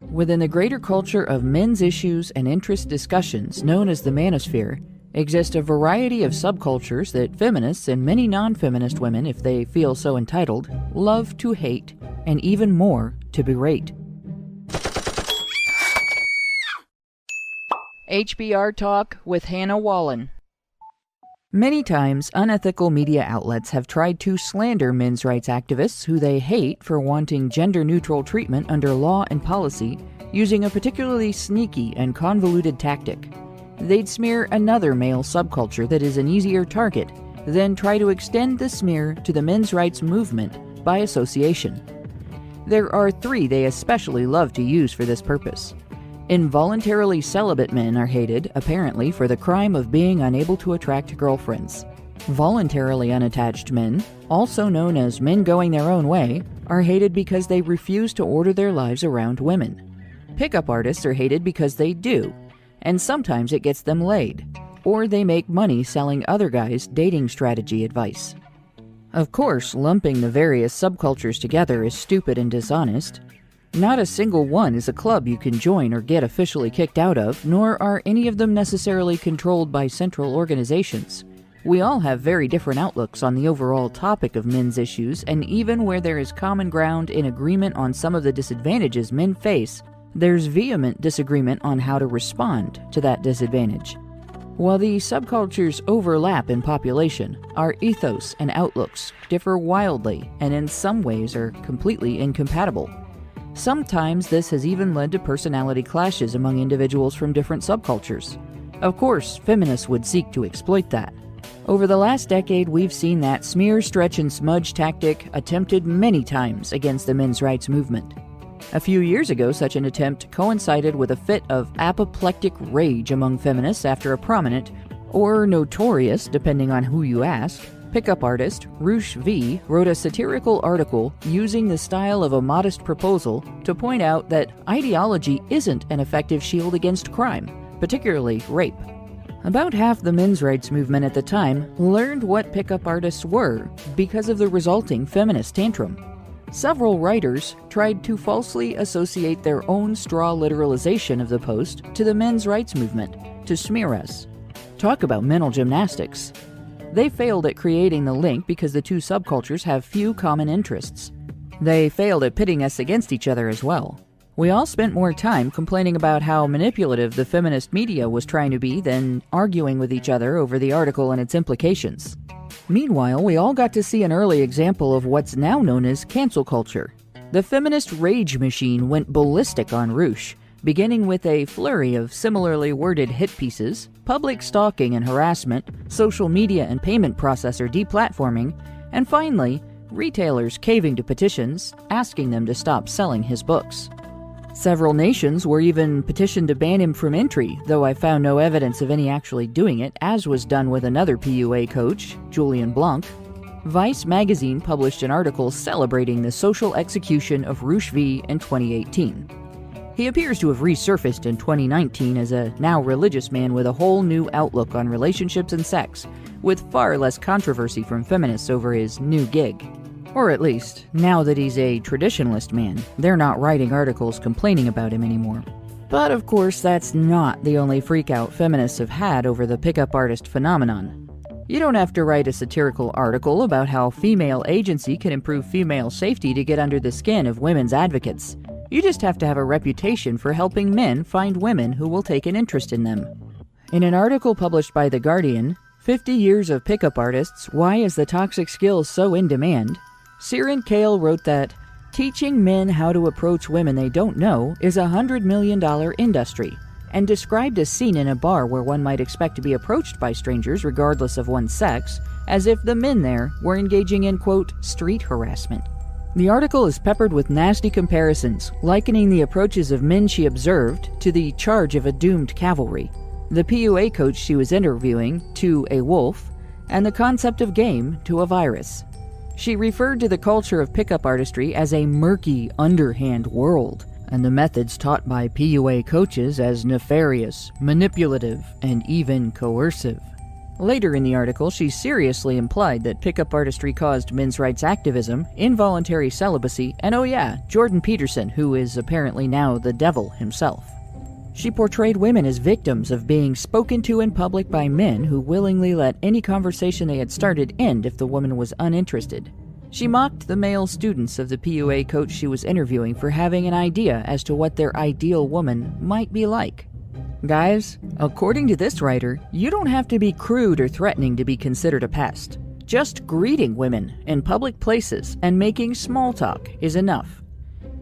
Within the greater culture of men's issues and interest discussions known as the manosphere, exist a variety of subcultures that feminists and many non-feminist women, if they feel so entitled, love to hate, and even more to berate. HBR Talk with Hannah Wallen. Many times, unethical media outlets have tried to slander men's rights activists who they hate for wanting gender-neutral treatment under law and policy, using a particularly sneaky and convoluted tactic. They'd smear another male subculture that is an easier target, then try to extend the smear to the men's rights movement by association. There are three they especially love to use for this purpose. Involuntarily celibate men are hated, apparently, for the crime of being unable to attract girlfriends. Voluntarily unattached men, also known as men going their own way, are hated because they refuse to order their lives around women. Pickup artists are hated because they do, and sometimes it gets them laid, or they make money selling other guys dating strategy advice. Of course, lumping the various subcultures together is stupid and dishonest. Not a single one is a club you can join or get officially kicked out of, nor are any of them necessarily controlled by central organizations. We all have very different outlooks on the overall topic of men's issues, and even where there is common ground in agreement on some of the disadvantages men face, there's vehement disagreement on how to respond to that disadvantage. While the subcultures overlap in population, our ethos and outlooks differ wildly and in some ways are completely incompatible. Sometimes this has even led to personality clashes among individuals from different subcultures. Of course, feminists would seek to exploit that. Over the last decade, we've seen that smear, stretch, and smudge tactic attempted many times against the men's rights movement. A few years ago, such an attempt coincided with a fit of apoplectic rage among feminists after a prominent, or notorious, depending on who you ask, pickup artist Rush V wrote a satirical article using the style of a modest proposal to point out that ideology isn't an effective shield against crime, particularly rape. About half the men's rights movement at the time learned what pickup artists were because of the resulting feminist tantrum. Several writers tried to falsely associate their own straw literalization of the post to the men's rights movement to smear us. Talk about mental gymnastics. They failed at creating the link because the two subcultures have few common interests. They failed at pitting us against each other as well. We all spent more time complaining about how manipulative the feminist media was trying to be than arguing with each other over the article and its implications. Meanwhile, we all got to see an early example of what's now known as cancel culture. The feminist rage machine went ballistic on Rush, beginning with a flurry of similarly worded hit pieces, public stalking and harassment, social media and payment processor deplatforming, and finally, retailers caving to petitions, asking them to stop selling his books. Several nations were even petitioned to ban him from entry, though I found no evidence of any actually doing it, as was done with another PUA coach, Julian Blanc. Vice magazine published an article celebrating the social execution of Rush V in 2018. He appears to have resurfaced in 2019 as a now religious man with a whole new outlook on relationships and sex, with far less controversy from feminists over his new gig. Or at least, now that he's a traditionalist man, they're not writing articles complaining about him anymore. But of course, that's not the only freakout feminists have had over the pickup artist phenomenon. You don't have to write a satirical article about how female agency can improve female safety to get under the skin of women's advocates. You just have to have a reputation for helping men find women who will take an interest in them. In an article published by The Guardian, 50 Years of Pickup Artists, Why is the Toxic Skill So in Demand?, Siren Kale wrote that teaching men how to approach women they don't know is a $100 million industry, and described a scene in a bar where one might expect to be approached by strangers regardless of one's sex, as if the men there were engaging in, quote, street harassment. The article is peppered with nasty comparisons, likening the approaches of men she observed to the charge of a doomed cavalry, the PUA coach she was interviewing to a wolf, and the concept of game to a virus. She referred to the culture of pickup artistry as a murky, underhand world, and the methods taught by PUA coaches as nefarious, manipulative, and even coercive. Later in the article, she seriously implied that pickup artistry caused men's rights activism, involuntary celibacy, and oh yeah, Jordan Peterson, who is apparently now the devil himself. She portrayed women as victims of being spoken to in public by men who willingly let any conversation they had started end if the woman was uninterested. She mocked the male students of the PUA coach she was interviewing for having an idea as to what their ideal woman might be like. Guys, according to this writer, you don't have to be crude or threatening to be considered a pest. Just greeting women in public places and making small talk is enough.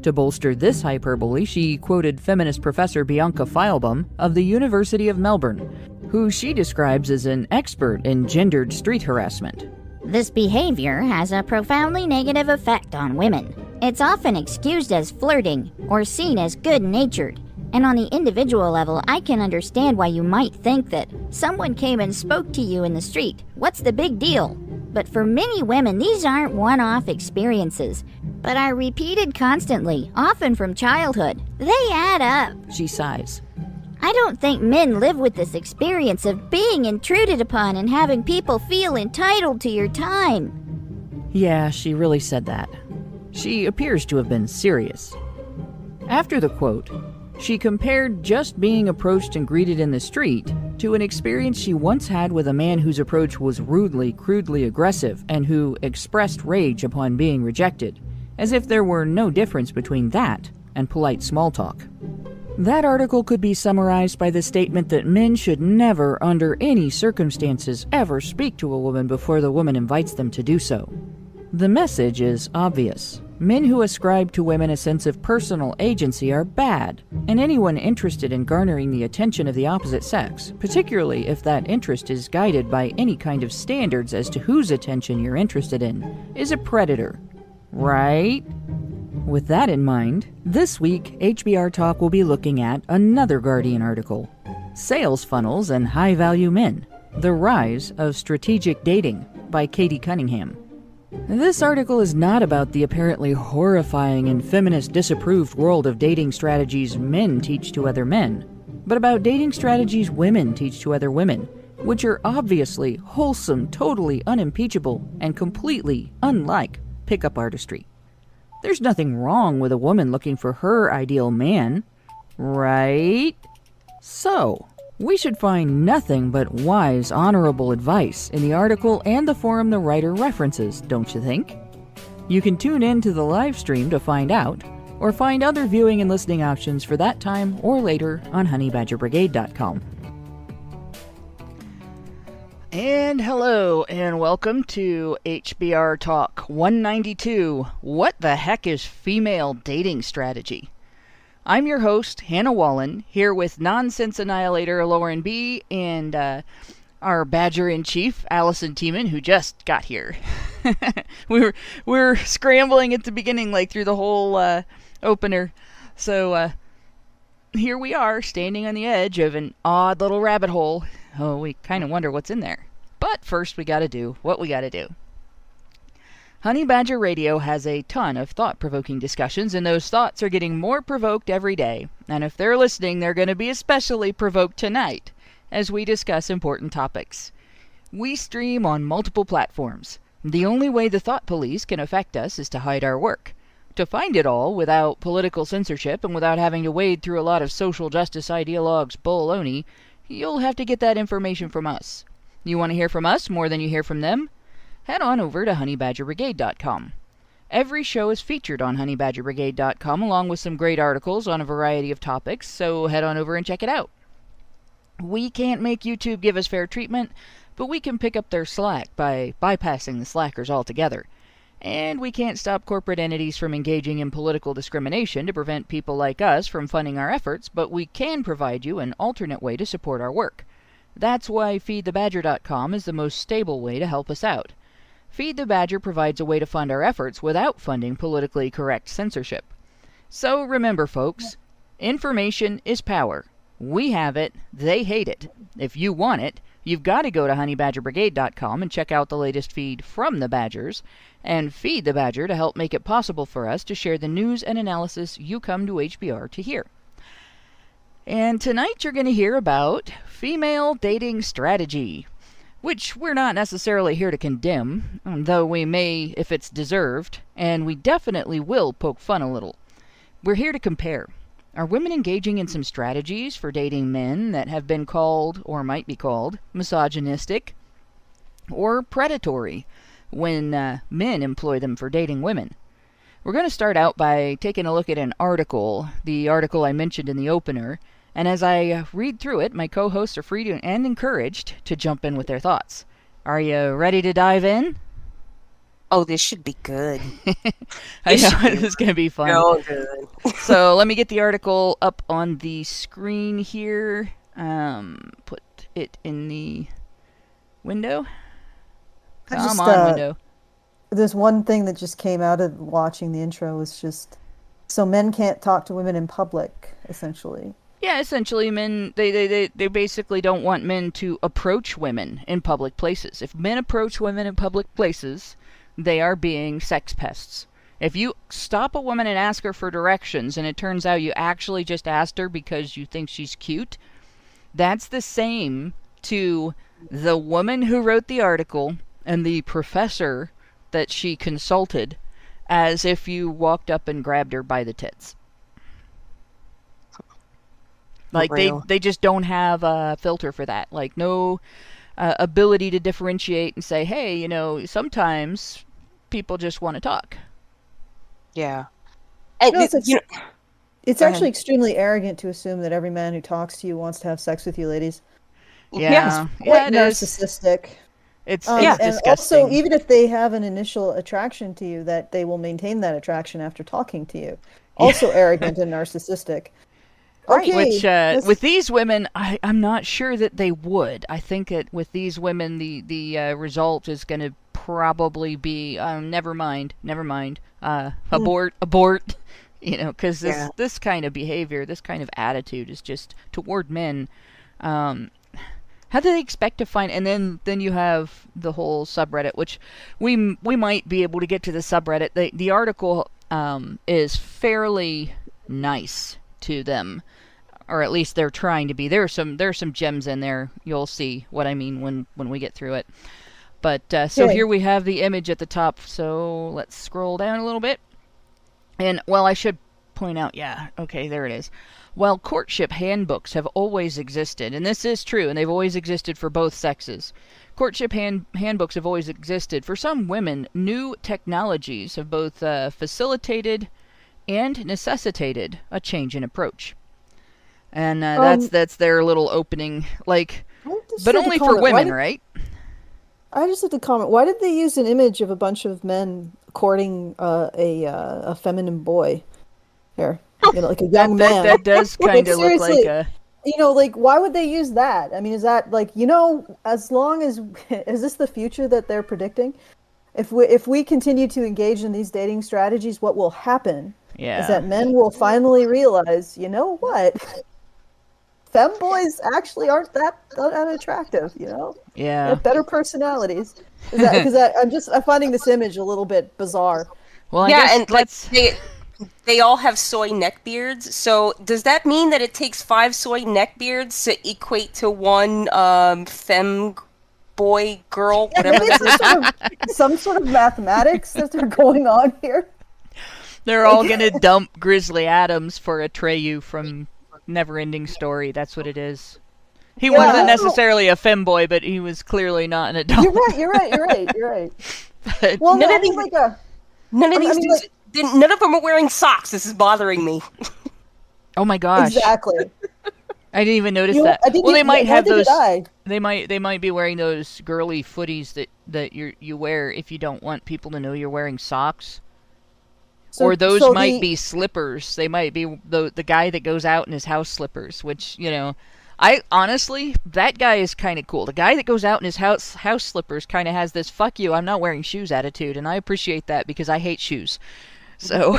To bolster this hyperbole, she quoted feminist professor Bianca Feilbaum of the University of Melbourne, who she describes as an expert in gendered street harassment. This behavior has a profoundly negative effect on women. It's often excused as flirting or seen as good-natured. And on the individual level, I can understand why you might think that someone came and spoke to you in the street. What's the big deal? But for many women, these aren't one-off experiences, but are repeated constantly, often from childhood. They add up. She sighs. I don't think men live with this experience of being intruded upon and having people feel entitled to your time. Yeah, she really said that. She appears to have been serious. After the quote, she compared just being approached and greeted in the street to an experience she once had with a man whose approach was rudely, crudely aggressive and who expressed rage upon being rejected, as if there were no difference between that and polite small talk. That article could be summarized by the statement that men should never, under any circumstances, ever speak to a woman before the woman invites them to do so. The message is obvious. Men who ascribe to women a sense of personal agency are bad, and anyone interested in garnering the attention of the opposite sex, particularly if that interest is guided by any kind of standards as to whose attention you're interested in, is a predator. Right? With that in mind, this week, HBR Talk will be looking at another Guardian article, Sales Funnels and High-Value Men, The Rise of Strategic Dating by Katie Cunningham. This article is not about the apparently horrifying and feminist disapproved world of dating strategies men teach to other men, but about dating strategies women teach to other women, which are obviously wholesome, totally unimpeachable, and completely unlike pickup artistry. There's nothing wrong with a woman looking for her ideal man, right? So, we should find nothing but wise, honorable advice in the article and the forum the writer references, don't you think? You can tune in to the live stream to find out, or find other viewing and listening options for that time or later on honeybadgerbrigade.com. And hello, and welcome to HBR Talk 192, What the Heck is Female Dating Strategy? I'm your host, Hannah Wallen, here with Nonsense Annihilator Lauren B. and our Badger-in-Chief, Allison Tiemann, who just got here. We're scrambling at the beginning, like through the whole opener. So here we are, standing on the edge of an odd little rabbit hole. Oh, we kind of wonder what's in there. But first we gotta do what we gotta do. Honey Badger Radio has a ton of thought-provoking discussions, and those thoughts are getting more provoked every day. And if they're listening, they're going to be especially provoked tonight, as we discuss important topics. We stream on multiple platforms. The only way the thought police can affect us is to hide our work. To find it all without political censorship and without having to wade through a lot of social justice ideologues' baloney, you'll have to get that information from us. You want to hear from us more than you hear from them? Head on over to honeybadgerbrigade.com. Every show is featured on honeybadgerbrigade.com along with some great articles on a variety of topics, so head on over and check it out. We can't make YouTube give us fair treatment, but we can pick up their slack by bypassing the slackers altogether. And we can't stop corporate entities from engaging in political discrimination to prevent people like us from funding our efforts, but we can provide you an alternate way to support our work. That's why feedthebadger.com is the most stable way to help us out. Feed the Badger provides a way to fund our efforts without funding politically correct censorship. So remember, folks, information is power. We have it, they hate it. If you want it, you've got to go to honeybadgerbrigade.com and check out the latest feed from the Badgers, and feed the Badger to help make it possible for us to share the news and analysis you come to HBR to hear. And tonight you're going to hear about female dating strategy. which we're not necessarily here to condemn, though we may if it's deserved, and we definitely will poke fun a little. We're here to compare. Are women engaging in some strategies for dating men that have been called, or might be called, misogynistic or predatory when men employ them for dating women? We're going to start out by taking a look at an article, the article I mentioned in the opener, and as I read through it, my co-hosts are free to, and encouraged to jump in with their thoughts. Are you ready to dive in? Oh, this should be good. I know, this is going to be fun. Real good. So let me get the article up on the screen here. Put it in the window. Come on, window. There's one thing that just came out of watching the intro was just, so men can't talk to women in public, essentially. Yeah, essentially, men, they basically don't want men to approach women in public places. If men approach women in public places, they are being sex pests. If you stop a woman and ask her for directions, and it turns out you actually just asked her because you think she's cute, that's the same to the woman who wrote the article and the professor that she consulted, as if you walked up and grabbed her by the tits. Like, they just don't have a filter for that. Like, no ability to differentiate and say, hey, you know, sometimes people just want to talk. Yeah. And, it's actually extremely arrogant to assume that every man who talks to you wants to have sex with you, ladies. Yeah. It's quite narcissistic. It's and disgusting. Also, even if they have an initial attraction to you, that they will maintain that attraction after talking to you. Also arrogant and narcissistic. Right, Okay, which with these women, I'm not sure that they would. I think that with these women, the result is going to probably be never mind, abort, you know, because this kind of behavior, this kind of attitude is just toward men. How do they expect to find? And then you have the whole subreddit, which we might be able to get to the subreddit. The article is fairly nice to them, or at least they're trying to be. There's some gems in there. You'll see what I mean when we get through it. But so here we have the image at the top. So let's scroll down a little bit. And well, I should point out, okay, there it is. While courtship handbooks have always existed, and this is true, and they've always existed for both sexes. Courtship handbooks have always existed. For some women, new technologies have both facilitated and necessitated a change in approach. And that's their little opening, like, but only for women, right? I just have to comment. Why did they use an image of a bunch of men courting a feminine boy here? You know, like a young man. That does kind of look like a... You know, like, why would they use that? I mean, is that, like, you know, as long as... Is this the future that they're predicting? If we continue to engage in these dating strategies, what will happen is that men will finally realize, you know what? Femboys actually aren't that unattractive, you know? Yeah. They have better personalities. Because I'm finding this image a little bit bizarre. Well, I guess and let's... They all have soy neckbeards, so does that mean that it takes 5 soy neckbeards to equate to one femme boy, girl, whatever that is? Some sort of mathematics that are going on here. They're all going to dump Grizzly Adams for Atreyu from Neverending Story. That's what it is. He wasn't necessarily a femboy, but he was clearly not an adult. You're right. But Well, none no, of these, like none of these dudes, none of them are wearing socks. This is bothering me. Oh my gosh! Exactly. I didn't even notice that. Well, they might have those. They might be wearing those girly footies that you wear if you don't want people to know you're wearing socks. Or those might be slippers. They might be the guy that goes out in his house slippers, which, you know, I honestly, that guy is kind of cool. The guy that goes out in his house slippers kind of has this "fuck you, I'm not wearing shoes" attitude, and I appreciate that because I hate shoes. So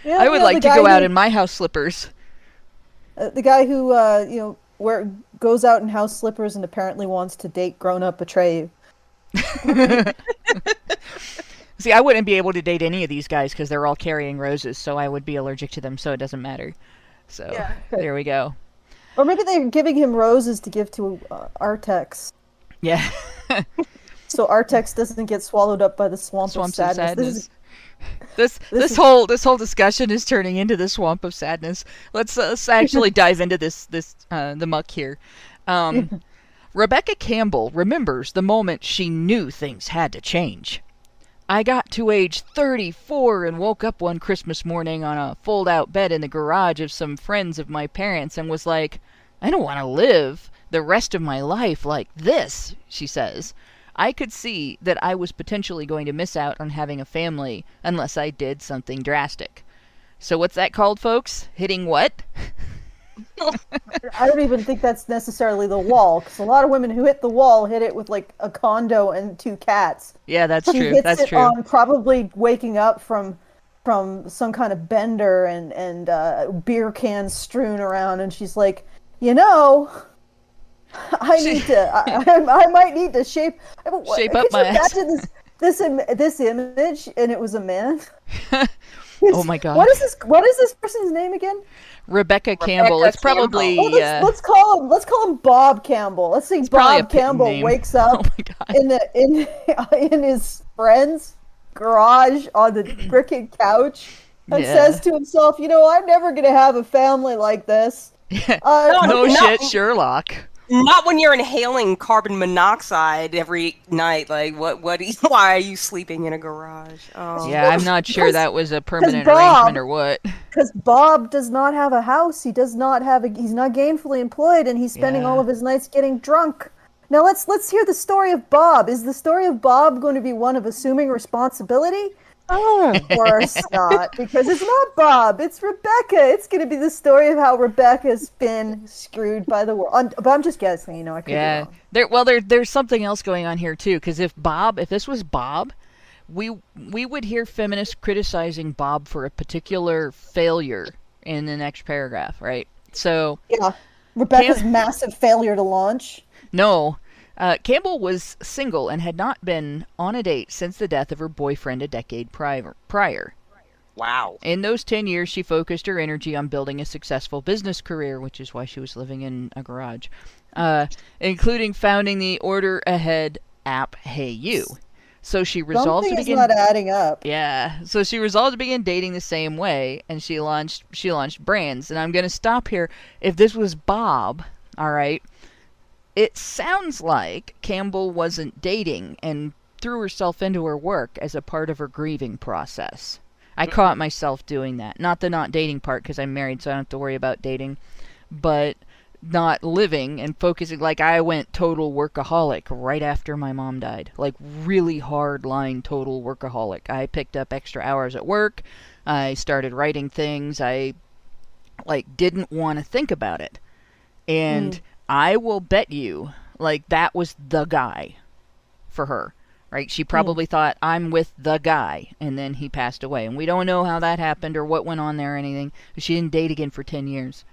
I would like to go out in my house slippers. The guy who goes out in house slippers and apparently wants to date grown-up Atreyu. See, I wouldn't be able to date any of these guys because they're all carrying roses, so I would be allergic to them, so it doesn't matter. So there we go. Or maybe they're giving him roses to give to Artex. Yeah. So Artex doesn't get swallowed up by the swamp of Swamps of sadness. sadness. This whole discussion is turning into the swamp of sadness. Let's actually dive into the muck here. Rebecca Campbell remembers the moment she knew things had to change. I got to age 34 and woke up one Christmas morning on a fold-out bed in the garage of some friends of my parents and was like, I don't want to live the rest of my life like this, she says. I could see that I was potentially going to miss out on having a family unless I did something drastic. So what's that called, folks? Hitting what? I don't even think that's necessarily the wall, because a lot of women who hit the wall hit it with like a condo and 2 cats. Yeah, that's She true. hits That's it true. on probably waking up from some kind of bender and beer cans strewn around, and she's like, I might need to shape Shape up could my you ass. imagine this image, and it was a man. Oh my god. What is this person's name again? Rebecca Campbell. It's probably Let's call him Bob Campbell. Let's say probably a Bob pit Campbell name. wakes up Oh my god. in his friend's garage on the frickin' couch and Yeah. says to himself, I'm never gonna have a family like this. Yeah. Uh, No no. shit, Sherlock. Not when you're inhaling carbon monoxide every night. Like, why are you sleeping in a garage? Oh. Yeah, I'm not sure that was a permanent Bob- arrangement or what. Because Bob does not have a house. He does not have he's not gainfully employed, and he's spending Yeah. all of his nights getting drunk. Now let's hear the story of Bob. Is the story of Bob going to be one of assuming responsibility? Oh, of course not, because it's not Bob, it's Rebecca. It's going to be the story of how Rebecca's been screwed by the world. But I'm just guessing, I could Yeah. be wrong. There's something else going on here too, because if this was Bob, we would hear feminists criticizing Bob for a particular failure in the next paragraph, right? So Yeah, Rebecca's massive failure to launch. no, Campbell was single and had not been on a date since the death of her boyfriend a decade prior. Wow. In those 10 years, she focused her energy on building a successful business career, which is why she was living in a garage, including founding the Order Ahead app Hey You. So she resolved to Something is begin. not adding up. Yeah. So she resolved to begin dating the same way, and she launched brands. And I'm going to stop here. If this was Bob, all right, it sounds like Campbell wasn't dating and threw herself into her work as a part of her grieving process. I caught myself doing that. Not the not dating part, because I'm married, so I don't have to worry about dating, but not living and focusing. Like, I went total workaholic right after my mom died. Like, really hard-line total workaholic. I picked up extra hours at work. I started writing things. I, didn't want to think about it. And I will bet you, that was the guy for her, right? She probably thought, I'm with the guy, and then he passed away. And we don't know how that happened or what went on there or anything. She didn't date again for 10 years.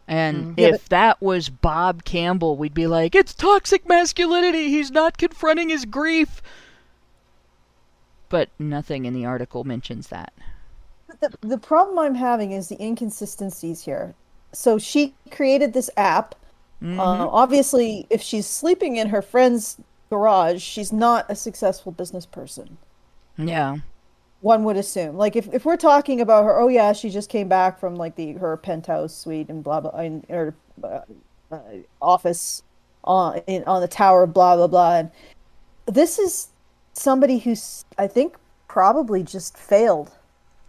And if that was Bob Campbell, we'd be like, it's toxic masculinity. He's not confronting his grief. But nothing in the article mentions that. The problem I'm having is the inconsistencies here. So she created this app. Obviously, if she's sleeping in her friend's garage, she's not a successful business person. Yeah. One would assume. If we're talking about her, oh yeah, she just came back from her penthouse suite and blah blah, in her office on the tower, blah blah blah. And this is somebody who's, I think, probably just failed.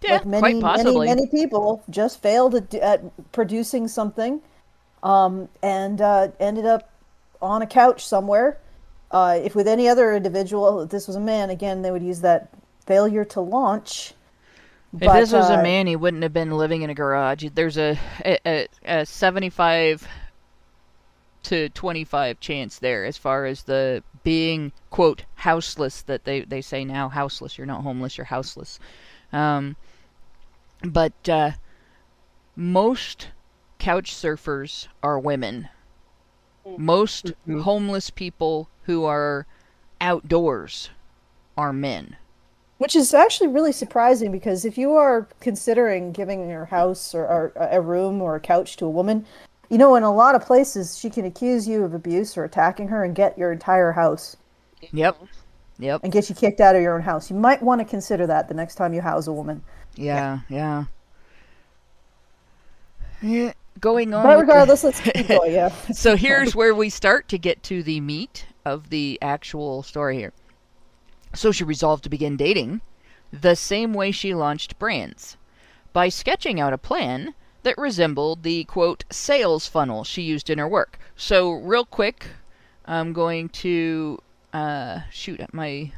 Yeah, quite possibly. Many people just failed at producing something, and ended up on a couch somewhere. If with any other individual, if this was a man, again, they would use that failure to launch. If this was a man, he wouldn't have been living in a garage. There's a 75 to 25 chance there as far as the being, quote, houseless, that they say now. Houseless. You're not homeless, you're houseless. But most couch surfers are women. Most homeless people who are outdoors are men. Which is actually really surprising, because if you are considering giving your house or a room or a couch to a woman, You know, in a lot of places, she can accuse you of abuse or attacking her and get your entire house. Yep. Yep. And get you kicked out of your own house. You might want to consider that the next time you house a woman. Yeah. Going on. But regardless, let's keep going, yeah. So here's where we start to get to the meat of the actual story here. So she resolved to begin dating the same way she launched brands, by sketching out a plan that resembled the, quote, sales funnel she used in her work. So real quick, I'm going to, shoot, my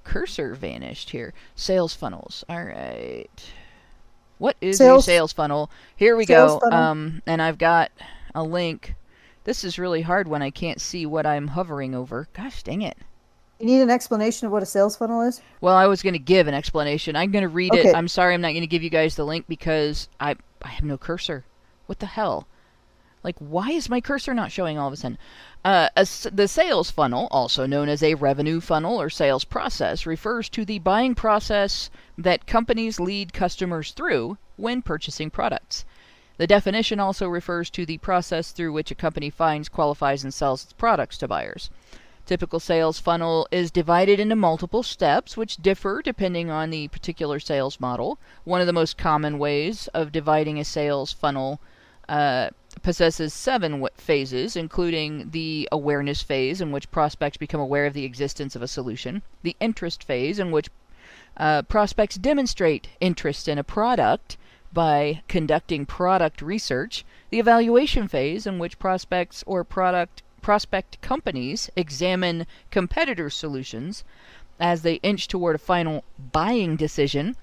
cursor vanished here. Sales funnels. All right. What is a sales funnel? Here we go. And I've got a link. This is really hard when I can't see what I'm hovering over. Gosh dang it. You need an explanation of what a sales funnel is? Well, I was going to give an explanation. I'm going to read it. I'm sorry I'm not going to give you guys the link because I have no cursor. What the hell? Like, why is my cursor not showing all of a sudden? The sales funnel, also known as a revenue funnel or sales process, refers to the buying process that companies lead customers through when purchasing products. The definition also refers to the process through which a company finds, qualifies, and sells its products to buyers. Typical sales funnel is divided into multiple steps, which differ depending on the particular sales model. One of the most common ways of dividing a sales funnel possesses 7 phases, including the awareness phase, in which prospects become aware of the existence of a solution, the interest phase, in which prospects demonstrate interest in a product by conducting product research, the evaluation phase, in which prospects or prospect companies examine competitor solutions as they inch toward a final buying decision,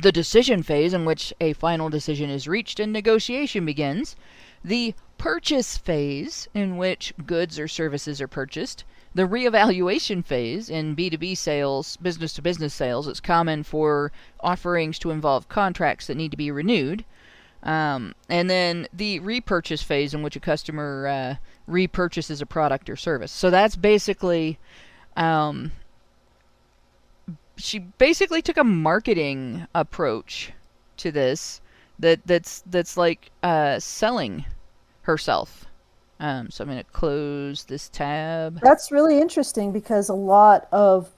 the decision phase, in which a final decision is reached and negotiation begins, the purchase phase, in which goods or services are purchased, the reevaluation phase. In B2B sales, business-to-business sales, it's common for offerings to involve contracts that need to be renewed, and then the repurchase phase, in which a customer repurchases a product or service. So that's basically, she basically took a marketing approach to this that's like selling herself. So I'm going to close this tab. That's really interesting because a lot of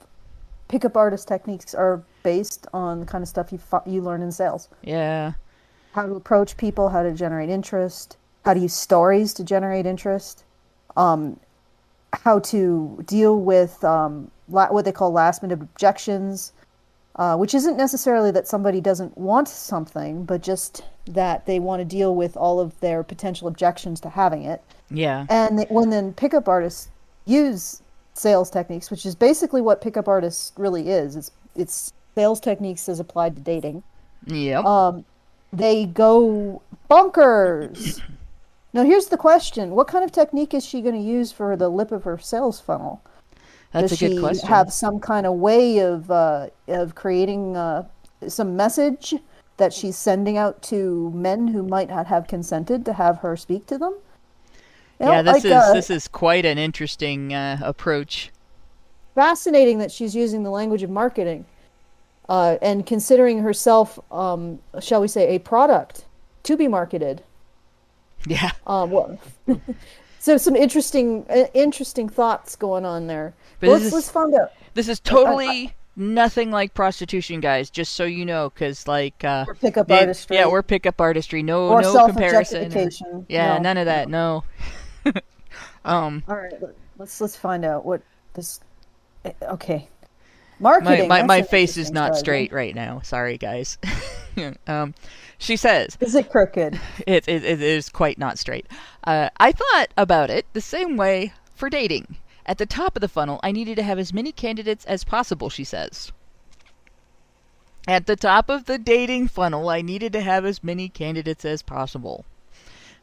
pickup artist techniques are based on the kind of stuff you learn in sales. Yeah. How to approach people, how to generate interest, how to use stories to generate interest, how to deal with what they call last-minute objections, which isn't necessarily that somebody doesn't want something, but just that they want to deal with all of their potential objections to having it. Yeah. And when then pickup artists use sales techniques, which is basically what pickup artists really is, it's sales techniques as applied to dating. Yep. They go bonkers. Now, here's the question. What kind of technique is she going to use for the lip of her sales funnel? That's Does a good she question. have some kind of way of creating some message that she's sending out to men who might not have consented to have her speak to them? You know, yeah, this is quite an interesting approach. Fascinating that she's using the language of marketing and considering herself, shall we say, a product to be marketed. Yeah. So some interesting thoughts going on there. But Let's find out. This is totally nothing like prostitution, guys. Just so you know, because like we're pickup artistry. Yeah, we're pickup artistry. No or comparison. Yeah, none of that. No. All right, let's find out what this. Okay, marketing. My face is not straight right now. Sorry, guys. She says, "Is it crooked?" It is quite not straight. I thought about it the same way for dating. At the top of the funnel, I needed to have as many candidates as possible, she says. At the top of the dating funnel, I needed to have as many candidates as possible.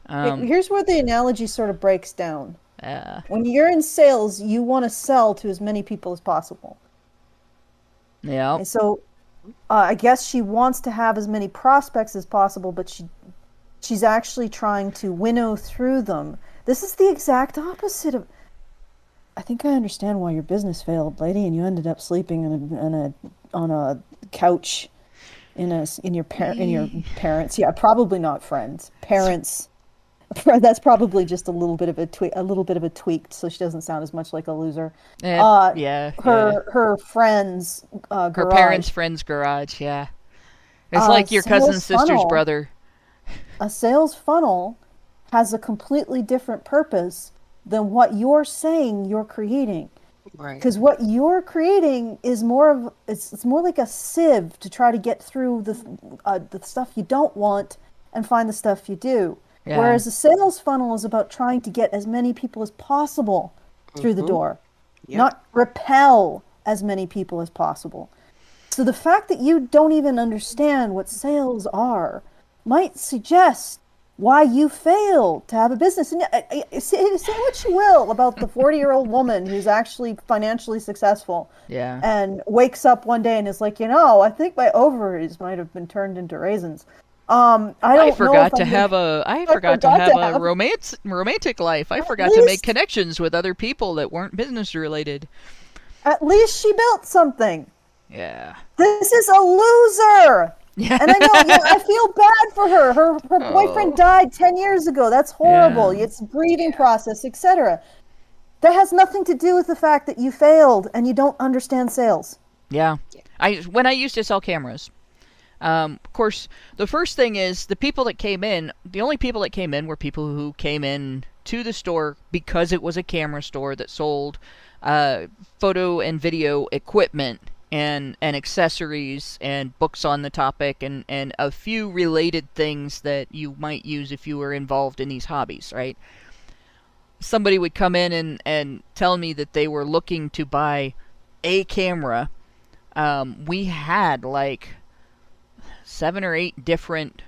Here's where the analogy sort of breaks down. When you're in sales, you want to sell to as many people as possible. Yeah. And so I guess she wants to have as many prospects as possible, but she's actually trying to winnow through them. This is the exact opposite of... I think I understand why your business failed, lady, and you ended up sleeping on a couch in your parents. Yeah, probably not friends. Parents That's probably just a little bit of a tweaked, so she doesn't sound as much like a loser. Her friend's garage. Her parents' friend's garage. Yeah, it's like your cousin's sister's brother. A sales funnel has a completely different purpose than what you're saying you're creating. Right. Because what you're creating is it's more like a sieve to try to get through the stuff you don't want and find the stuff you do. Yeah. Whereas a sales funnel is about trying to get as many people as possible through the door, not repel as many people as possible. So the fact that you don't even understand what sales are might suggest why you fail to have a business. And say what you will about the 40-year-old woman who's actually financially successful and wakes up one day and is like, I think my ovaries might have been turned into raisins. I forgot to have a romantic life. I forgot to make connections with other people that weren't business related. At least she built something. Yeah. This is a loser. Yeah. And I know, I feel bad for her. Her boyfriend died 10 years ago. That's horrible. Yeah. It's a grieving process, etc. That has nothing to do with the fact that you failed and you don't understand sales. Yeah. When I used to sell cameras, of course, the first thing is the only people that came in were people who came in to the store because it was a camera store that sold photo and video equipment and accessories and books on the topic and a few related things that you might use if you were involved in these hobbies, right? Somebody would come in and tell me that they were looking to buy a camera. We had like 7 or 8 different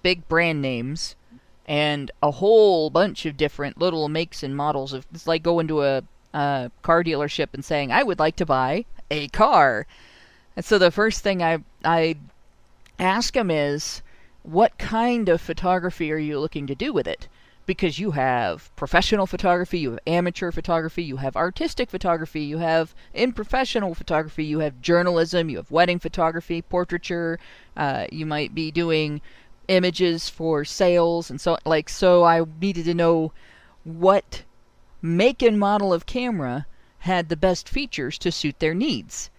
big brand names and a whole bunch of different little makes and models. It's like going to a car dealership and saying, I would like to buy a car. And so the first thing I ask them is, what kind of photography are you looking to do with it? Because you have professional photography, you have amateur photography, you have artistic photography, you have unprofessional photography, you have journalism, you have wedding photography, portraiture, you might be doing images for sales, and so I needed to know what make and model of camera had the best features to suit their needs.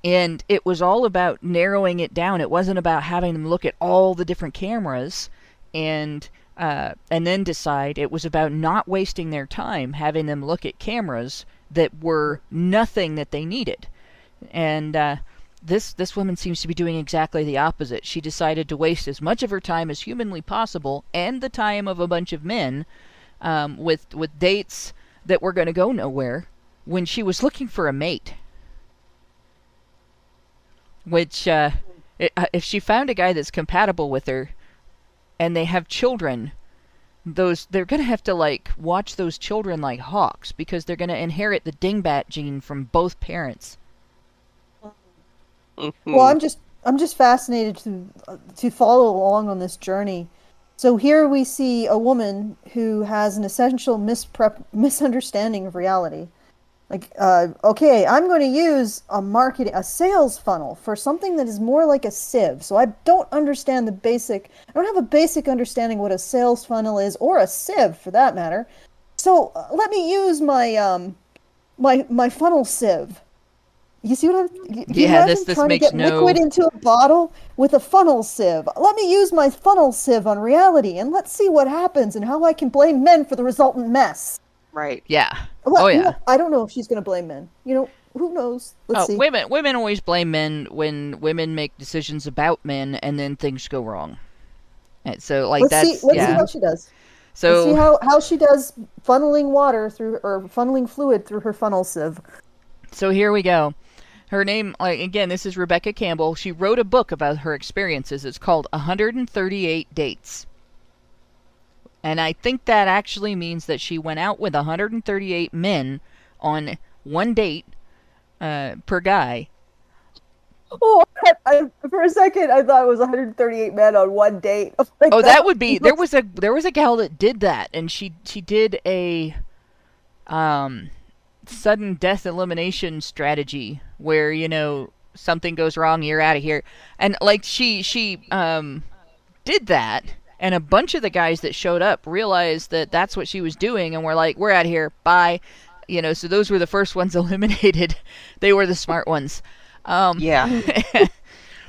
And it was all about narrowing it down. It wasn't about having them look at all the different cameras and then decide. It was about not wasting their time having them look at cameras that were nothing that they needed. And this woman seems to be doing exactly the opposite. She decided to waste as much of her time as humanly possible and the time of a bunch of men with dates that were going to go nowhere when she was looking for a mate. Which, if she found a guy that's compatible with her and they have children, they're going to have to watch those children like hawks because they're going to inherit the dingbat gene from both parents. Well, I'm just fascinated to follow along on this journey. So here we see a woman who has an essential misunderstanding of reality. Okay, I'm going to use a sales funnel for something that is more like a sieve. So I don't understand I don't have a basic understanding what a sales funnel is, or a sieve for that matter. So let me use my my funnel sieve. You see what I'm? This trying makes to get liquid into a bottle with a funnel sieve. Let me use my funnel sieve on reality, and let's see what happens and how I can blame men for the resultant mess. Right. Yeah. I don't know if she's going to blame men. Who knows? Let's see. Women always blame men when women make decisions about men, and then things go wrong. And so, let's see how she does. So let's see how she does funneling water through, or funneling fluid through her funnel sieve. So here we go. Her name, again, this is Rebecca Campbell. She wrote a book about her experiences. It's called 138 Dates. And I think that actually means that she went out with 138 men on one date per guy. Oh, for a second I thought it was 138 men on one date. That would be there was a gal that did that, and she did a sudden death elimination strategy where something goes wrong, you're out of here, and she did that. And a bunch of the guys that showed up realized that that's what she was doing and were like, we're out of here, bye. You know, so those were the first ones eliminated. They were the smart ones. Yeah.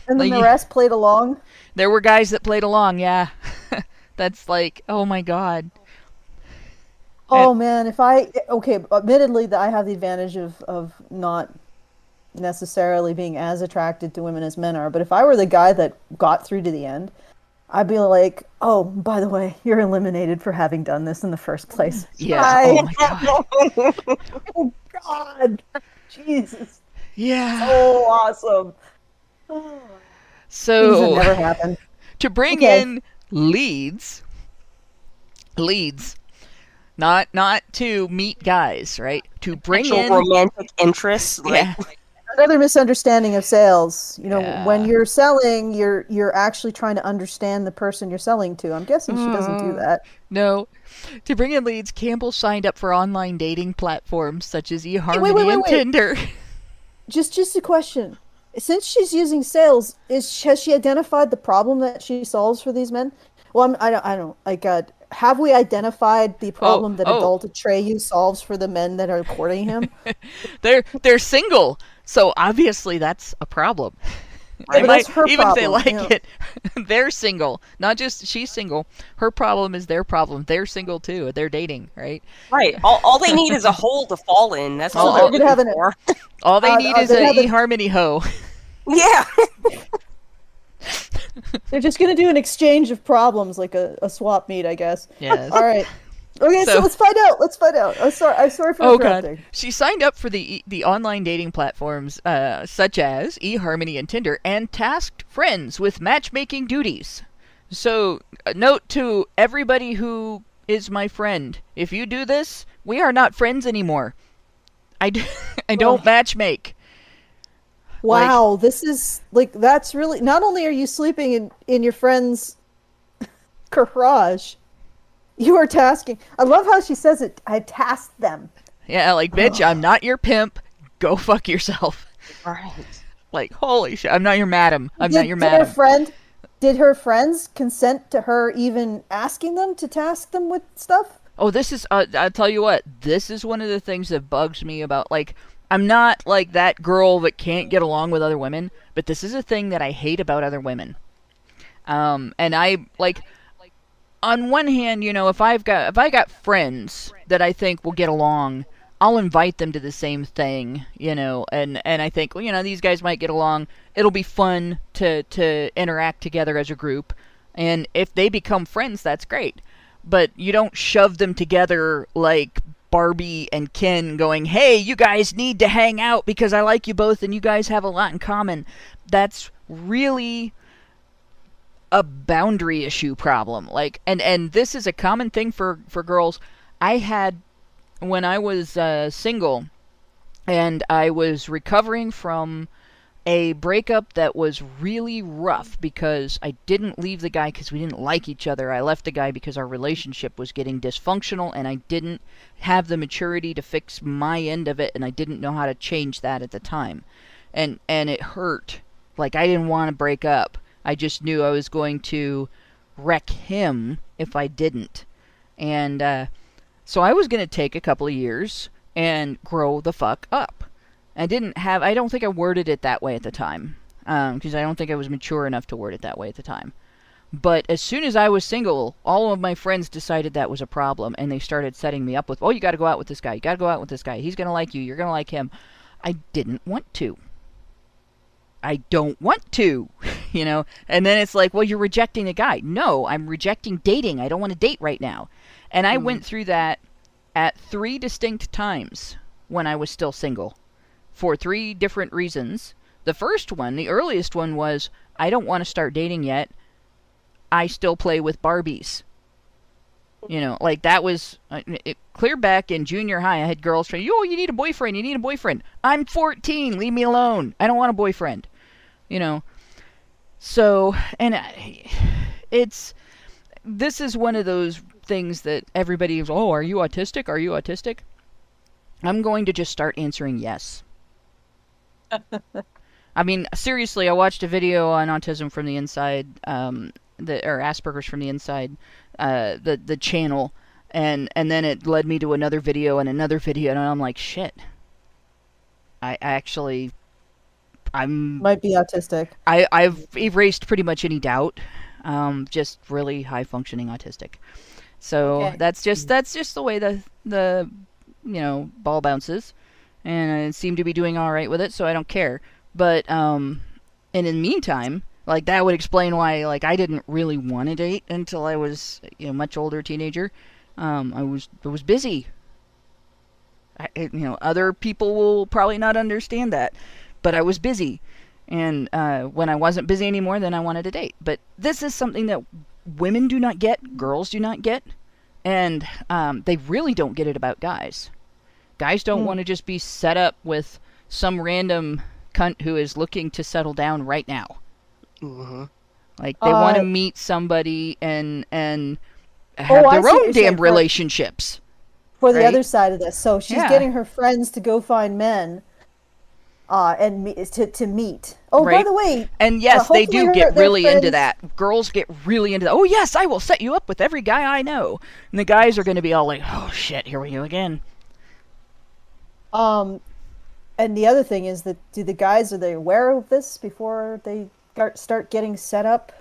And then Like, the rest played along. There were guys that played along, yeah. That's like, oh my god. Oh man, admittedly that I have the advantage of not necessarily being as attracted to women as men are, but if I were the guy that got through to the end, I'd be like, oh, by the way, you're eliminated for having done this in the first place. Yeah. Bye. Oh my god. Oh god. Jesus. Yeah. So awesome. Things So that never happened. to bring Okay. in leads, not to meet guys, right? To bring Actual in romantic interests. Like, yeah. Another misunderstanding of sales. You know, Yeah. when you're selling, you're actually trying to understand the person you're selling to. I'm guessing she doesn't do that. No. To bring in leads, Campbell signed up for online dating platforms such as eHarmony wait. and Tinder. Just a question. Since she's using sales, has she identified the problem that she solves for these men? Well, I don't like. Have we identified the problem that adult Atreyu solves for the men that are courting him? They're single, so obviously that's a problem. Right, but that's her even if they problem, like it, they're single. Not just she's single. Her problem is their problem. They're single too. They're dating, right? right. All they need is a hole to fall in. That's all they're they're gonna have looking for. All they need is they a have a- eHarmony hoe. Yeah. They're just gonna do an exchange of problems, like a swap meet, I guess. Yes. All right. Okay, so So- let's find out. I'm sorry for Oh interrupting. god. She signed up for the online dating platforms such as eHarmony and Tinder and tasked friends with matchmaking duties. So, a note to everybody who is my friend. If you do this, we are not friends anymore. I don't matchmake. Wow, this is like that's really. Not only are you sleeping in your friend's garage, you are tasking. I love how she says it. I tasked them. Yeah, like, bitch, I'm not your pimp. Go fuck yourself. Right. Like, holy shit, I'm not your madam. I'm not your Did madam. Did her friends consent to her even asking them to task them with stuff? Oh, this is, I'll tell you what, this is one of the things that bugs me about, like, I'm not, like, that girl that can't get along with other women, but this is a thing that I hate about other women. And I, like, on one hand, you know, if I got friends that I think will get along, I'll invite them to the same thing, you know, and I think, well, you know, these guys might get along. It'll be fun to interact together as a group, and if they become friends, that's great. But you don't shove them together like Barbie and Ken going, hey, you guys need to hang out because I like you both and you guys have a lot in common. That's really a boundary issue problem. Like, and this is a common thing for girls. I had, when I was single and I was recovering from a breakup that was really rough because I didn't leave the guy because we didn't like each other. I left the guy because our relationship was getting dysfunctional and I didn't have the maturity to fix my end of it, and I didn't know how to change that at the time. And it hurt. Like, I didn't want to break up. I just knew I was going to wreck him if I didn't. And so I was going to take a couple of years and grow the fuck up. I don't think I worded it that way at the time, because I don't think I was mature enough to word it that way at the time. But as soon as I was single, all of my friends decided that was a problem, and they started setting me up with, oh, you gotta go out with this guy, you gotta go out with this guy, he's gonna like you, you're gonna like him. I didn't want to. I don't want to, you know? And then it's like, well, you're rejecting a guy. No, I'm rejecting dating. I don't want to date right now. And I went through that at 3 distinct times when I was still single, for 3 different reasons. The first one, the earliest one, was I don't want to start dating yet. I still play with Barbies. You know, like that was clear back in junior high. I had girls saying, "Oh, you need a boyfriend. You need a boyfriend." I'm 14. Leave me alone. I don't want a boyfriend. You know. So, and this is one of those things that everybody is, "Oh, are you autistic? Are you autistic?" I'm going to just start answering yes. I mean, seriously, I watched a video on autism from the inside or Asperger's from the inside, the channel, and then it led me to another video and another video, and I'm like, shit. I'm Might be autistic. I've erased pretty much any doubt. Just really high functioning autistic. So Okay. that's just the way the ball bounces, and I seem to be doing all right with it, so I don't care. But and in the meantime, like, that would explain why, like, I didn't really want to date until I was much older teenager. I was busy. Other people will probably not understand that, but I was busy, and when I wasn't busy anymore, then I wanted to date. But this is something that women do not get, girls do not get, and they really don't get it about guys. Guys don't want to just be set up with some random cunt who is looking to settle down right now. Mm-hmm. Like, they want to meet somebody and have I their see what own you're saying. damn relationships. For the Right? other side of this, so she's Yeah. getting her friends to go find men, to meet. Oh, by Right. the way, And yes, they hopefully do get their really into friends- that. Girls get really into that. Oh, yes, I will set you up with every guy I know. And the guys are going to be all like, oh, shit, here we go again. And the other thing is that are they aware of this before they start getting set up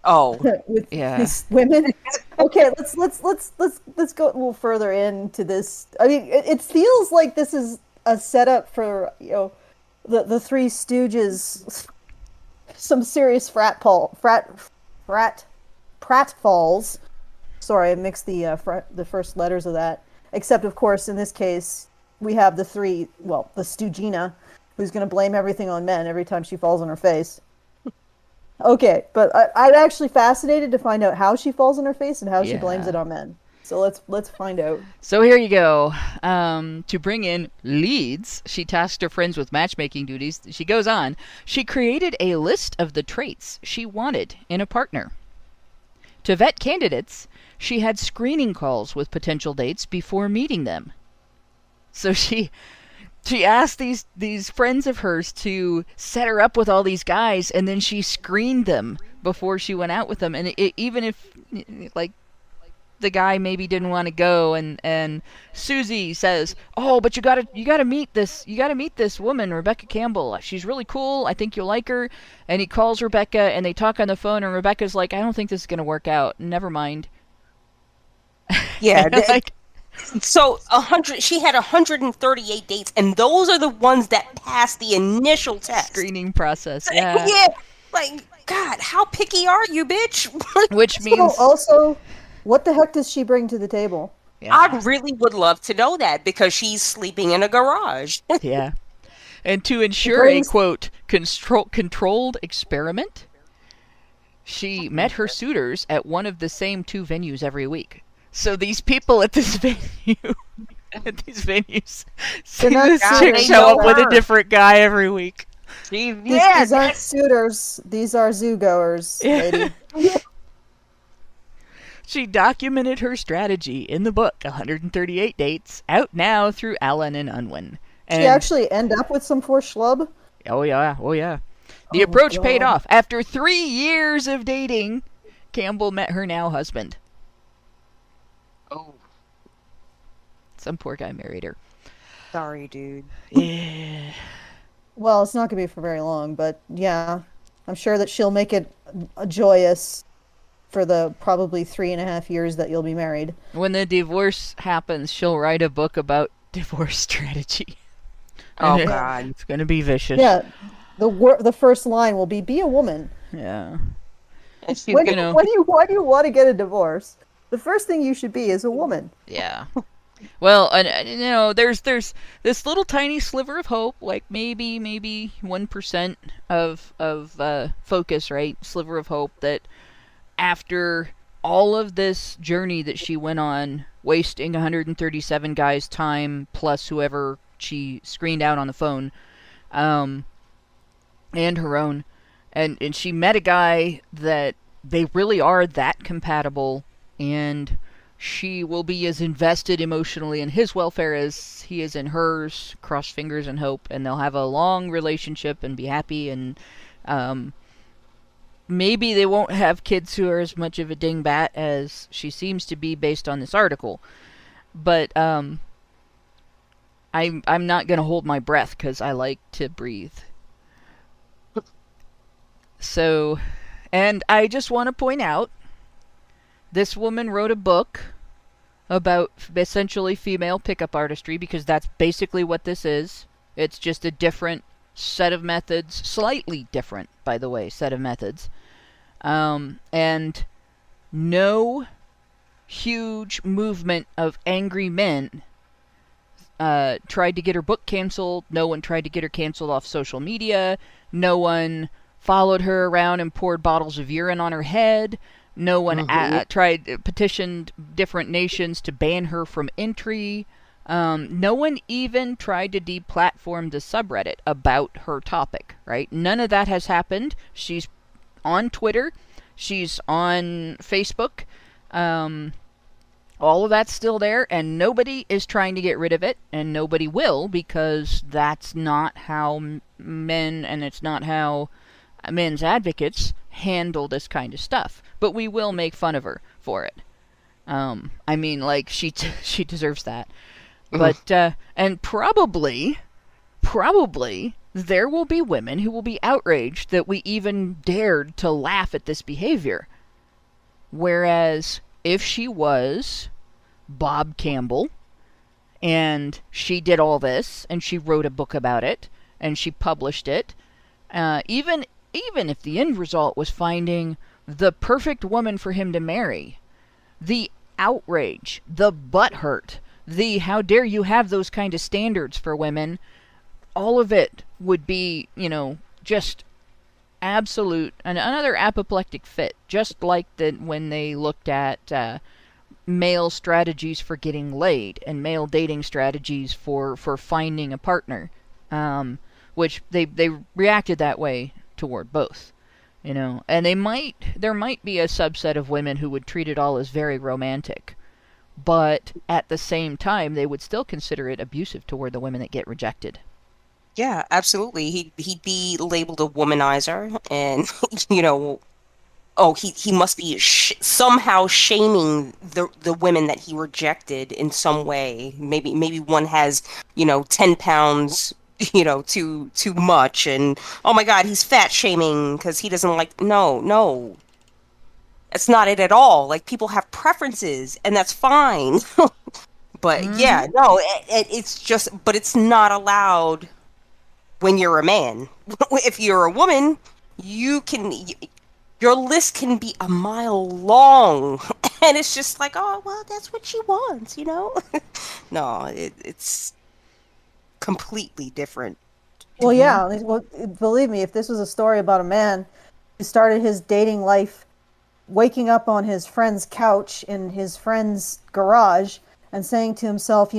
Oh, with Yeah. these women? Okay, let's go a little further into this. I mean, it feels like this is a setup for the Three Stooges, some serious pratfalls. Sorry, I mixed the first letters of that. Except, of course, in this case, we have the Stoogina, who's going to blame everything on men every time she falls on her face. Okay, but I'm actually fascinated to find out how she falls on her face and how she blames it on men. So let's find out. So here you go. To bring in leads, she tasked her friends with matchmaking duties. She goes on. She created a list of the traits she wanted in a partner. To vet candidates, she had screening calls with potential dates before meeting them. So she asked these friends of hers to set her up with all these guys, and then she screened them before she went out with them. And even if, like, the guy maybe didn't want to go, and Susie says, "Oh, but you gotta meet this woman, Rebecca Campbell. She's really cool. I think you'll like her." And he calls Rebecca, and they talk on the phone, and Rebecca's like, "I don't think this is gonna work out. Never mind." yeah. Like, So 100. She had 138 dates, and those are the ones that passed the initial test. screening process. Yeah. Yeah. Like, God, how picky are you, bitch? Which So means also, what the heck does she bring to the table? I really would love to know that, because she's sleeping in a garage. yeah. And to ensure brings- a quote controlled experiment, she met her suitors at one of the same two venues every week. So these people at this venue, at these venues, see not this guys, chick they show know up with a her. different guy every week. Yeah, These aren't suitors. These are zoo-goers, lady. She documented her strategy in the book 138 Dates, out now through Allen and Unwin. And, She actually end up with some poor schlub? oh yeah. The approach paid God. off. After 3 years of dating, Campbell met her now husband. Oh, Some poor guy married her. sorry, dude. Yeah. Well, it's not going to be for very long, but yeah. I'm sure that she'll make it joyous for the probably 3.5 years that you'll be married. When the divorce happens, she'll write a book about divorce strategy. Oh, And God. It's going to be vicious. Yeah. The first line will be a woman. Yeah. And she's Why gonna, do you want to get a divorce? The first thing you should be is a woman. Yeah. Well, there's this little tiny sliver of hope, like maybe 1% of focus, right? Sliver of hope that after all of this journey that she went on, wasting 137 guys' time plus whoever she screened out on the phone, and her own, and she met a guy that they really are that compatible, and she will be as invested emotionally in his welfare as he is in hers. Cross fingers and hope, and they'll have a long relationship and be happy, and maybe they won't have kids who are as much of a dingbat as she seems to be based on this article. But I'm not going to hold my breath because I like to breathe. So, and I just want to point out, this woman wrote a book about essentially female pickup artistry, because that's basically what this is. It's just a different set of methods, slightly different, by the way, set of methods. And no huge movement of angry men tried to get her book canceled. No one tried to get her canceled off social media. No one followed her around and poured bottles of urine on her head. No one petitioned different nations to ban her from entry. No one even tried to deplatform the subreddit about her topic, right? None of that has happened. She's on Twitter. She's on Facebook. All of that's still there, and nobody is trying to get rid of it, and nobody will, because that's not how men, and it's not how men's advocates handle this kind of stuff. But we will make fun of her for it. I mean, like, she deserves that. But, and probably, there will be women who will be outraged that we even dared to laugh at this behavior. Whereas, if she was Bob Campbell, and she did all this, and she wrote a book about it, and she published it, even if the end result was finding the perfect woman for him to marry, the outrage, the butthurt, the how dare you have those kind of standards for women, all of it would be, just absolute, another apoplectic fit, just like when they looked at male strategies for getting laid and male dating strategies for finding a partner, which they reacted that way toward both, and there might be a subset of women who would treat it all as very romantic, but at the same time they would still consider it abusive toward the women that get rejected. Yeah, absolutely. He'd be labeled a womanizer, and he must be somehow shaming the women that he rejected in some way. Maybe one has 10 pounds too much, and oh my God, he's fat shaming because he doesn't like. No, that's not it at all. Like, people have preferences, and that's fine. But yeah, no, it's just, but it's not allowed when you're a man. If you're a woman, your list can be a mile long, and it's just like, oh well, that's what she wants, No, it's completely different. Well, yeah. Well, believe me, if this was a story about a man who started his dating life waking up on his friend's couch in his friend's garage and saying to himself,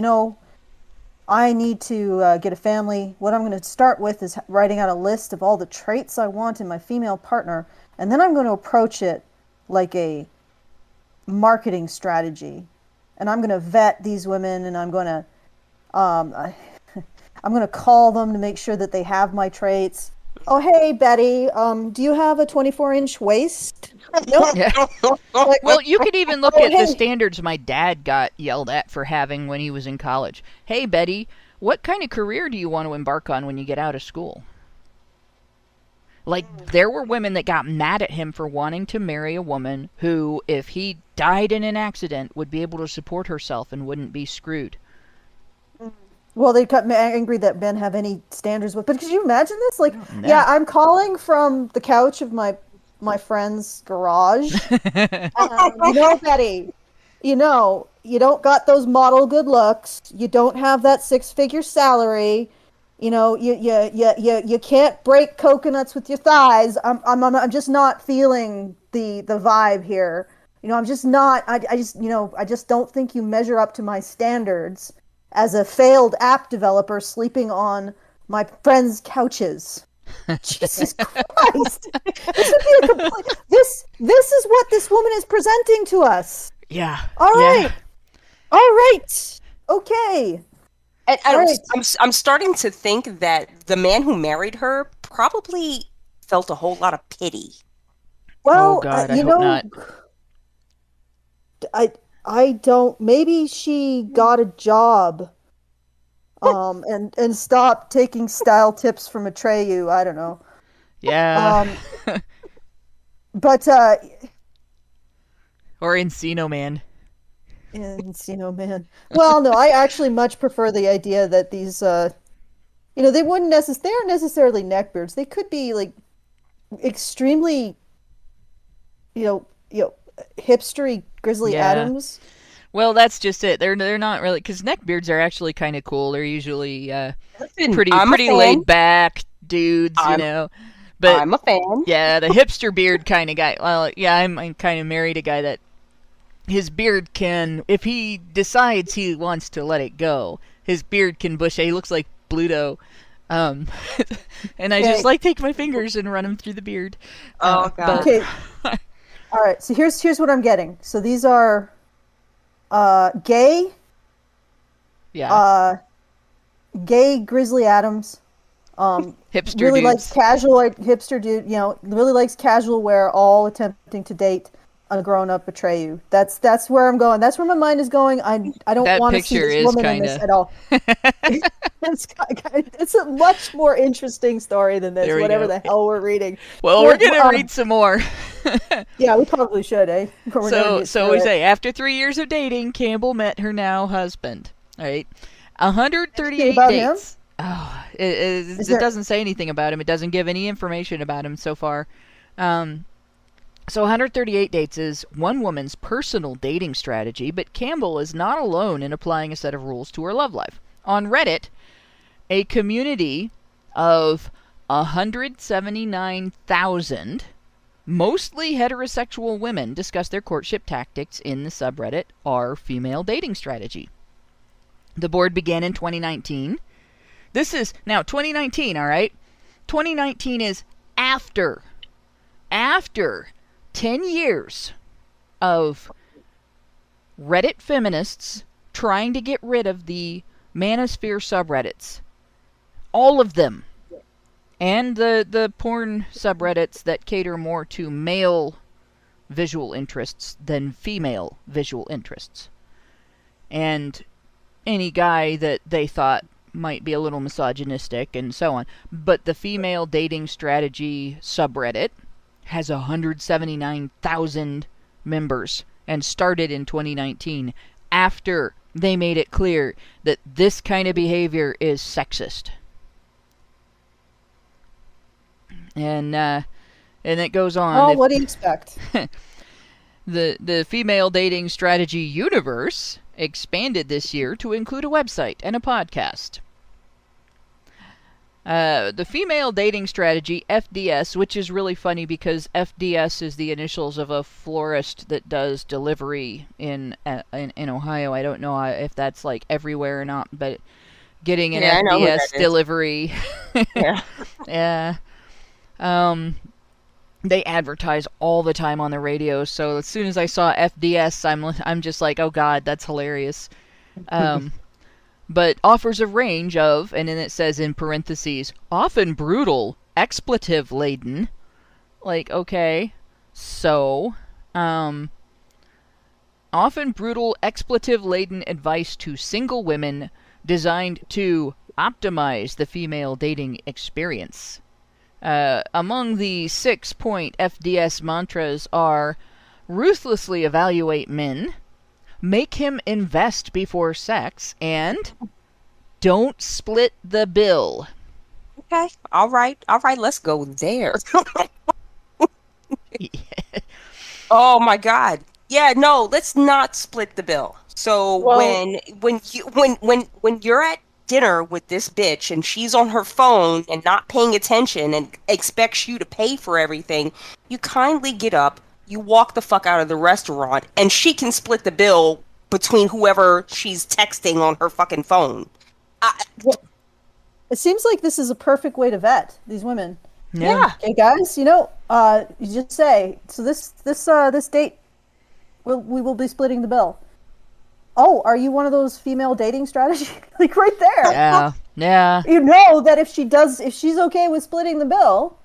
I need to get a family. What I'm going to start with is writing out a list of all the traits I want in my female partner, and then I'm going to approach it like a marketing strategy. And I'm going to vet these women, and I'm going to call them to make sure that they have my traits. Oh, hey, Betty, do you have a 24-inch waist? Nope. Yeah. Well, you could even look at the standards my dad got yelled at for having when he was in college. Hey, Betty, what kind of career do you want to embark on when you get out of school? Like, there were women that got mad at him for wanting to marry a woman who, if he died in an accident, would be able to support herself and wouldn't be screwed. Well, they got angry that men have any standards. But could you imagine this? Like, no. Yeah, I'm calling from the couch of my friend's garage. Betty, you don't got those model good looks. You don't have that 6-figure salary. You can't break coconuts with your thighs. I'm just not feeling the vibe here. I'm just not. I just don't think you measure up to my standards as a failed app developer sleeping on my friends' couches. Jesus Christ! This is what this woman is presenting to us. Yeah. All right. Okay. And I'm starting to think that the man who married her probably felt a whole lot of pity. Well, Oh God, I you hope know, not. I don't. Maybe she got a job, and stopped taking style tips from Atreyu. I don't know. Yeah. Um, but Or Encino Man. Encino Man. Well, no, I actually much prefer the idea that these, they wouldn't they aren't necessarily neckbeards. They could be like extremely, you know, hipstery Grizzly Yeah. Adams. Well, that's just it. They're not really, because neckbeards are actually kind of cool. They're usually Listen, pretty I'm a fan. laid back dudes, But I'm a fan. yeah, the hipster beard kind of guy. Well, yeah, I'm kind of married a guy that his beard can, if he decides he wants to let it go, his beard can bush. He looks like Bluto. And I just like take my fingers and run them through the beard. Oh, God. Okay. All right. So here's what I'm getting. So these are gay Yeah. gay Grizzly Adams. Hipster Really dudes. likes casual, like, hipster dude. Really likes casual wear, all attempting to date a grown-up Atreyu. That's where I'm going. That's where my mind is going. I don't That want to see picture this is woman in this at all. It's a much more interesting story than this. There we Whatever go. the hell we're reading. Well, we're gonna read some more. Yeah, we probably should, eh? Before we're gonna get So through we it. say after 3 years of dating, Campbell met her now husband. All right, 138 about him? dates. Oh, it there- doesn't say anything about him. It doesn't give any information about him so far. So 138 dates is one woman's personal dating strategy, but Campbell is not alone in applying a set of rules to her love life. On Reddit, a community of 179,000 mostly heterosexual women discuss their courtship tactics in the subreddit Our Female Dating Strategy. The board began in 2019. This is now 2019, all right? 2019 is after 10 years of Reddit feminists trying to get rid of the manosphere subreddits. All of them. And the porn subreddits that cater more to male visual interests than female visual interests. And any guy that they thought might be a little misogynistic and so on. But the female dating strategy subreddit has 179,000 members and started in 2019 after they made it clear that this kind of behavior is sexist. And it goes on. Oh, what do you expect? The female dating strategy universe expanded this year to include a website and a podcast. The female dating strategy, FDS, which is really funny because FDS is the initials of a florist that does delivery in Ohio. I don't know if that's like everywhere or not, but getting an I know who FDS that is. delivery. Yeah. Yeah. They advertise all the time on the radio, so as soon as I saw FDS, I'm just like, oh God, that's hilarious. But offers a range of, and then it says in parentheses, often brutal, expletive-laden. Like, okay, so, often brutal, expletive-laden advice to single women designed to optimize the female dating experience. Among the 6-point FDS mantras are ruthlessly evaluate men, make him invest before sex, and don't split the bill. Okay. All right. Let's go there. Oh my God. Yeah. No. Let's not split the bill. So when you're at dinner with this bitch and she's on her phone and not paying attention and expects you to pay for everything, you kindly get up, you walk the fuck out of the restaurant, and she can split the bill between whoever she's texting on her fucking phone. It seems like this is a perfect way to vet these women. Yeah. Okay, guys, you just say, so this date, we will be splitting the bill. Oh, are you one of those female dating strategies? Like right there. Yeah, yeah. You know that if she's okay with splitting the bill,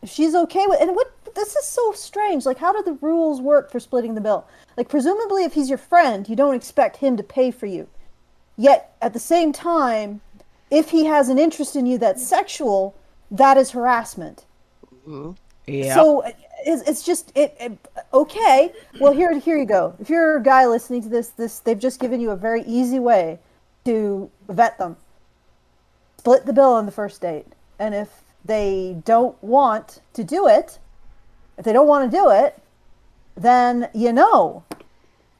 if she's okay with, and what, this is so strange. Like, how do the rules work for splitting the bill? Like, presumably, if he's your friend, you don't expect him to pay for you. Yet, at the same time, if he has an interest in you that's sexual, that is harassment. Yeah. So it's just okay. Well, here you go. If you're a guy listening to this, they've just given you a very easy way to vet them. Split the bill on the first date, and if they don't want to do it, then you know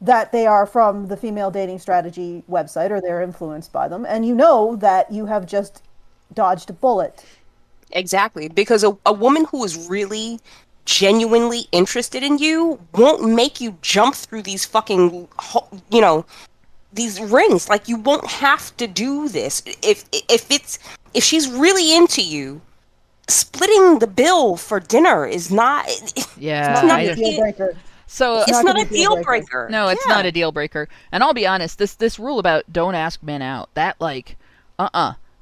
that they are from the female dating strategy website or they're influenced by them, and you know that you have just dodged a bullet. Exactly, because a woman who is really genuinely interested in you won't make you jump through these fucking, these rings. Like, you won't have to do this. If she's really into you, splitting the bill for dinner is not. Yeah, it's not a deal breaker. So it's not a deal breaker. No, it's not a deal breaker. And I'll be honest, this rule about don't ask men out, that like,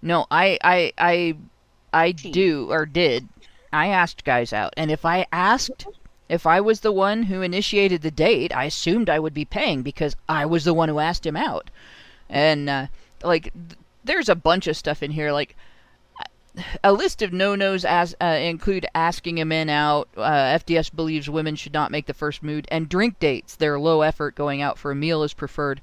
no, I do or did. I asked guys out, and if I was the one who initiated the date, I assumed I would be paying because I was the one who asked him out. And there's a bunch of stuff in here, like a list of no-nos include asking a man out. FDS believes women should not make the first move, and drink dates. They're low effort. Going out for a meal is preferred.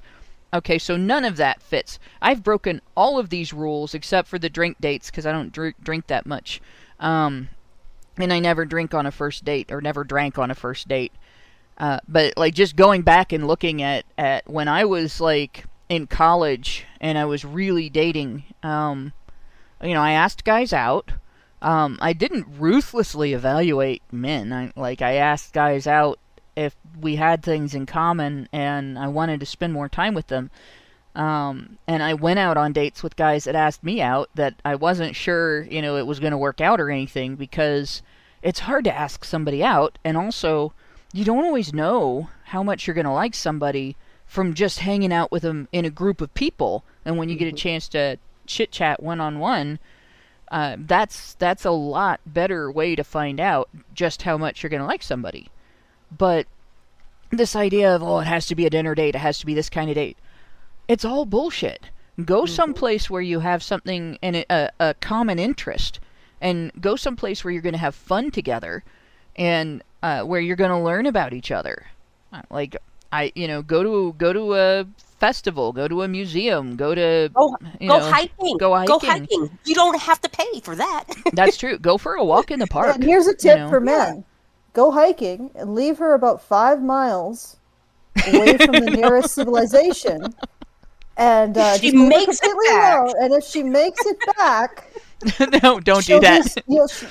Okay, so none of that fits. I've broken all of these rules except for the drink dates because I don't drink that much. And I never drink on a first date, or never drank on a first date. But like just going back and looking at when I was like in college and I was really dating, I asked guys out. I didn't ruthlessly evaluate men. I asked guys out if we had things in common and I wanted to spend more time with them. And I went out on dates with guys that asked me out that I wasn't sure, it was going to work out or anything, because it's hard to ask somebody out. And also, you don't always know how much you're going to like somebody from just hanging out with them in a group of people. And when you get a chance to chit-chat one-on-one, that's a lot better way to find out just how much you're going to like somebody. But this idea of, it has to be a dinner date, it has to be this kind of date, it's all bullshit. Go someplace where you have something in a common interest, and go someplace where you're going to have fun together, and where you're going to learn about each other. Go to a festival, go to a museum, go hiking. Go hiking. You don't have to pay for that. That's true. Go for a walk in the park. And here's a tip for men. Go hiking and leave her about 5 miles away from the nearest civilization. And she makes it back. Alone. And if she makes it back, no, don't do that.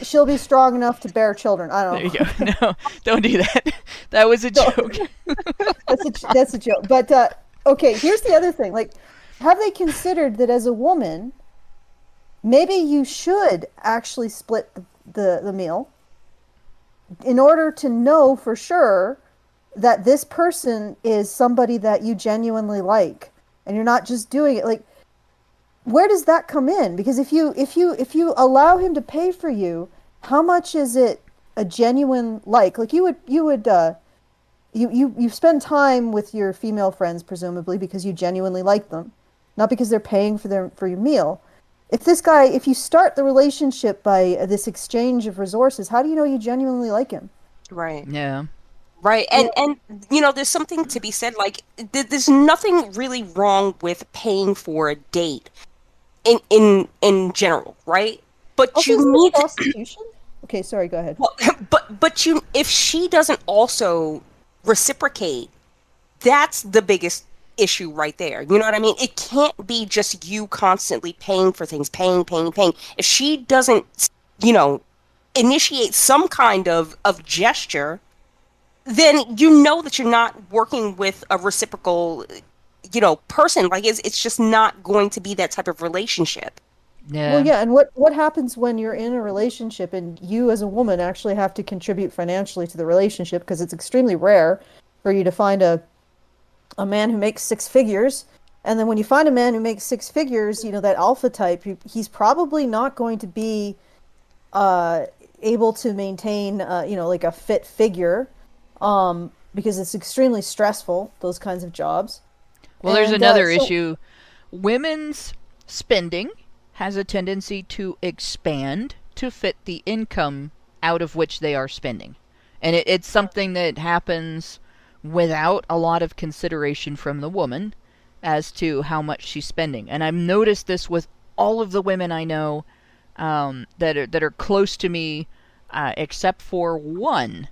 She'll be strong enough to bear children. I don't know. There you go. No, don't do that. That was a joke. That's a joke. But okay, here's the other thing. Like, have they considered that as a woman, maybe you should actually split the meal in order to know for sure that this person is somebody that you genuinely like, and you're not just doing it. Like, where does that come in? Because if you allow him to pay for you, how much is it a genuine like? Like, you spend time with your female friends presumably because you genuinely like them, not because they're paying for your meal. If you start the relationship by this exchange of resources, how do you know you genuinely like him? Right. Yeah. Right. And there's something to be said, like, there's nothing really wrong with paying for a date in general, right? But also, you need prostitution? Okay, sorry, go ahead. Well, but if she doesn't also reciprocate, that's the biggest issue right there. You know what I mean? It can't be just you constantly paying for things, paying. If she doesn't, initiate some kind of gesture, then you know that you're not working with a reciprocal, person. Like, it's just not going to be that type of relationship. Yeah. Well, yeah, and what happens when you're in a relationship and you as a woman actually have to contribute financially to the relationship, because it's extremely rare for you to find a man who makes 6 figures, and then when you find a man who makes 6 figures, that alpha type, he's probably not going to be able to maintain, like a fit figure, because it's extremely stressful, those kinds of jobs. Well, there's another issue. Women's spending has a tendency to expand to fit the income out of which they are spending. And it's something that happens without a lot of consideration from the woman as to how much she's spending. And I've noticed this with all of the women I know that are close to me, except for one.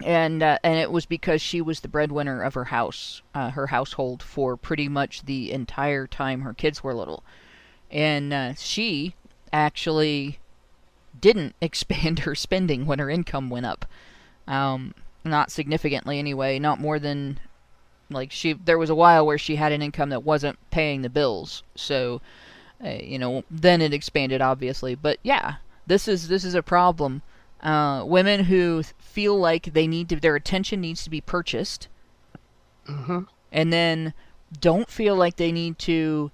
And it was because she was the breadwinner of her household for pretty much the entire time her kids were little. And she actually didn't expand her spending when her income went up. Not significantly anyway, not more than, there was a while where she had an income that wasn't paying the bills. So, then it expanded, obviously. But yeah, this is a problem. Women who feel like their attention needs to be purchased, and then don't feel like they need to,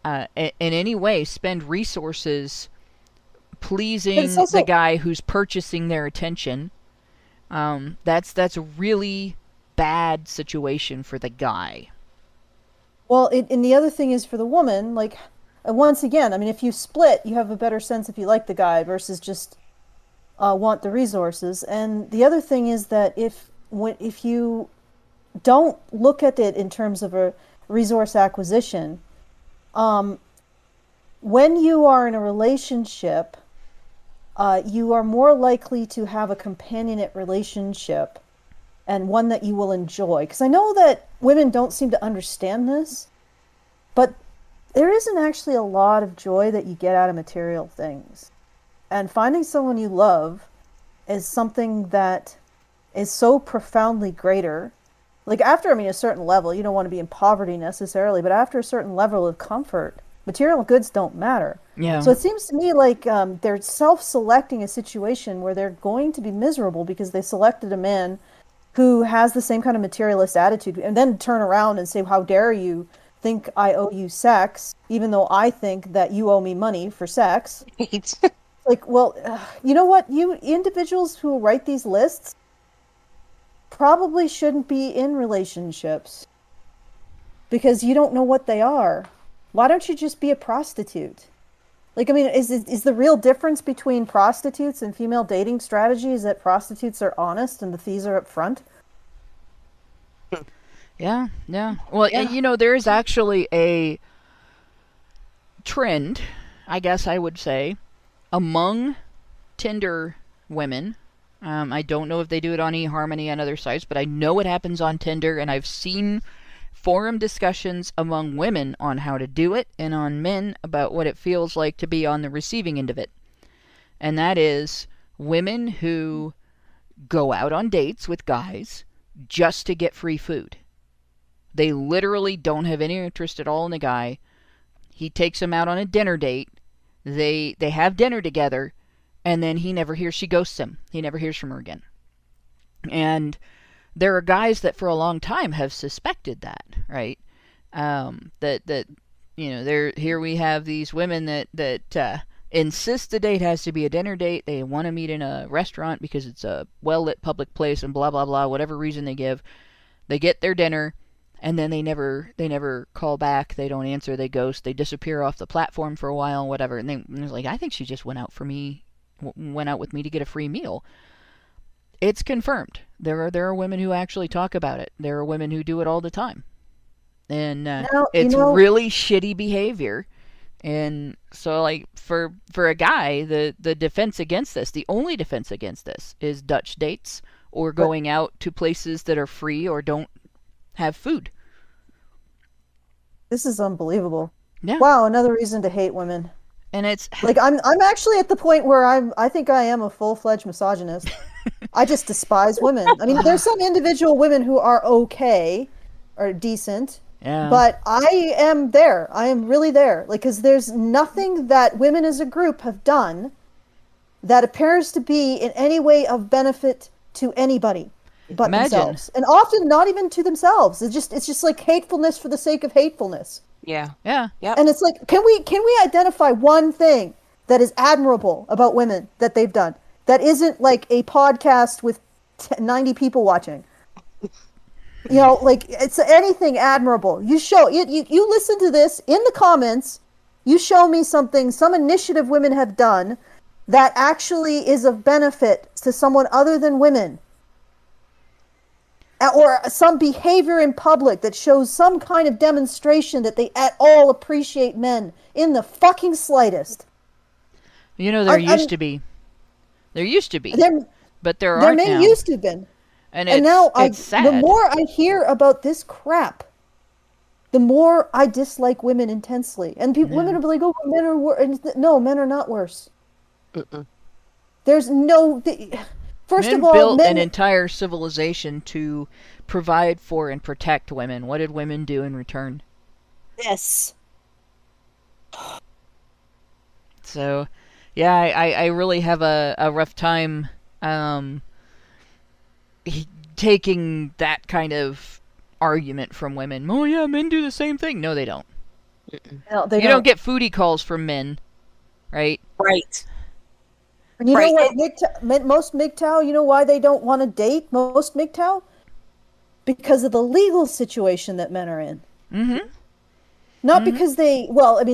in any way, spend resources pleasing the guy who's purchasing their attention. That's a really bad situation for the guy. Well, and the other thing is for the woman, once again, I mean, if you split, you have a better sense if you like the guy versus just want the resources. And the other thing is that if you don't look at it in terms of a resource acquisition, when you are in a relationship, you are more likely to have a companionate relationship and one that you will enjoy. Because I know that women don't seem to understand this, but there isn't actually a lot of joy that you get out of material things. And finding someone you love is something that is so profoundly greater. After, a certain level, you don't want to be in poverty necessarily, but after a certain level of comfort, material goods don't matter. Yeah. So it seems to me like they're self-selecting a situation where they're going to be miserable because they selected a man who has the same kind of materialist attitude, and then turn around and say, how dare you think I owe you sex, even though I think that you owe me money for sex. You know what? You individuals who write these lists probably shouldn't be in relationships because you don't know what they are. Why don't you just be a prostitute? Is the real difference between prostitutes and female dating strategies that prostitutes are honest and the fees are up front? Yeah. Well, yeah. There is actually a trend, I guess I would say, among Tinder women. I don't know if they do it on eHarmony and other sites, but I know it happens on Tinder, and I've seen forum discussions among women on how to do it and on men about what it feels like to be on the receiving end of it. And that is women who go out on dates with guys just to get free food. They literally don't have any interest at all in the guy. He takes them out on a dinner date. They have dinner together, and then she ghosts him. He never hears from her again. And there are guys that for a long time have suspected that, right? Here we have these women that insist the date has to be a dinner date. They want to meet in a restaurant because it's a well-lit public place and blah, blah, blah, whatever reason they give. They get their dinner, and then they never call back. They don't answer. They ghost. They disappear off the platform for a while, whatever. And they're like, I think she just went out with me to get a free meal. It's confirmed. There are women who actually talk about it. There are women who do it all the time. And it's really shitty behavior. And so, for a guy, the defense against this, the only defense against this, is Dutch dates or going out to places that are free or don't have food. This is unbelievable. Yeah. Wow, another reason to hate women. And it's I'm actually at the point where I think I am a full-fledged misogynist. I just despise women. There's some individual women who are okay or decent. Yeah. But I am there. I am really there. Because there's nothing that women as a group have done that appears to be in any way of benefit to anybody but themselves. And often not even to themselves. It's just like hatefulness for the sake of hatefulness. Yeah. Yeah. Yep. And it's like, can we identify one thing that is admirable about women that they've done. That isn't like a podcast with 90 people watching. You know, like it's anything admirable. You listen to this in the comments. You show me something, some initiative women have done that actually is of benefit to someone other than women. Or some behavior in public that shows some kind of demonstration that they at all appreciate men in the fucking slightest. You know, there used to be. But there aren't now. There used to have been. And now it's sad. The more I hear about this crap, the more I dislike women intensely. And women will be like, oh, men are worse. No, men are not worse. There's no... First men of all, built an entire civilization to provide for and protect women. What did women do in return? This. So, yeah, I really have a rough time taking that kind of argument from women. Oh yeah, men do the same thing. No, they don't. No, you don't get foodie calls from men, right? Right. And you know what? Most MGTOW, you know why they don't want to date most MGTOW? Because of the legal situation that men are in. Mm-hmm. Not because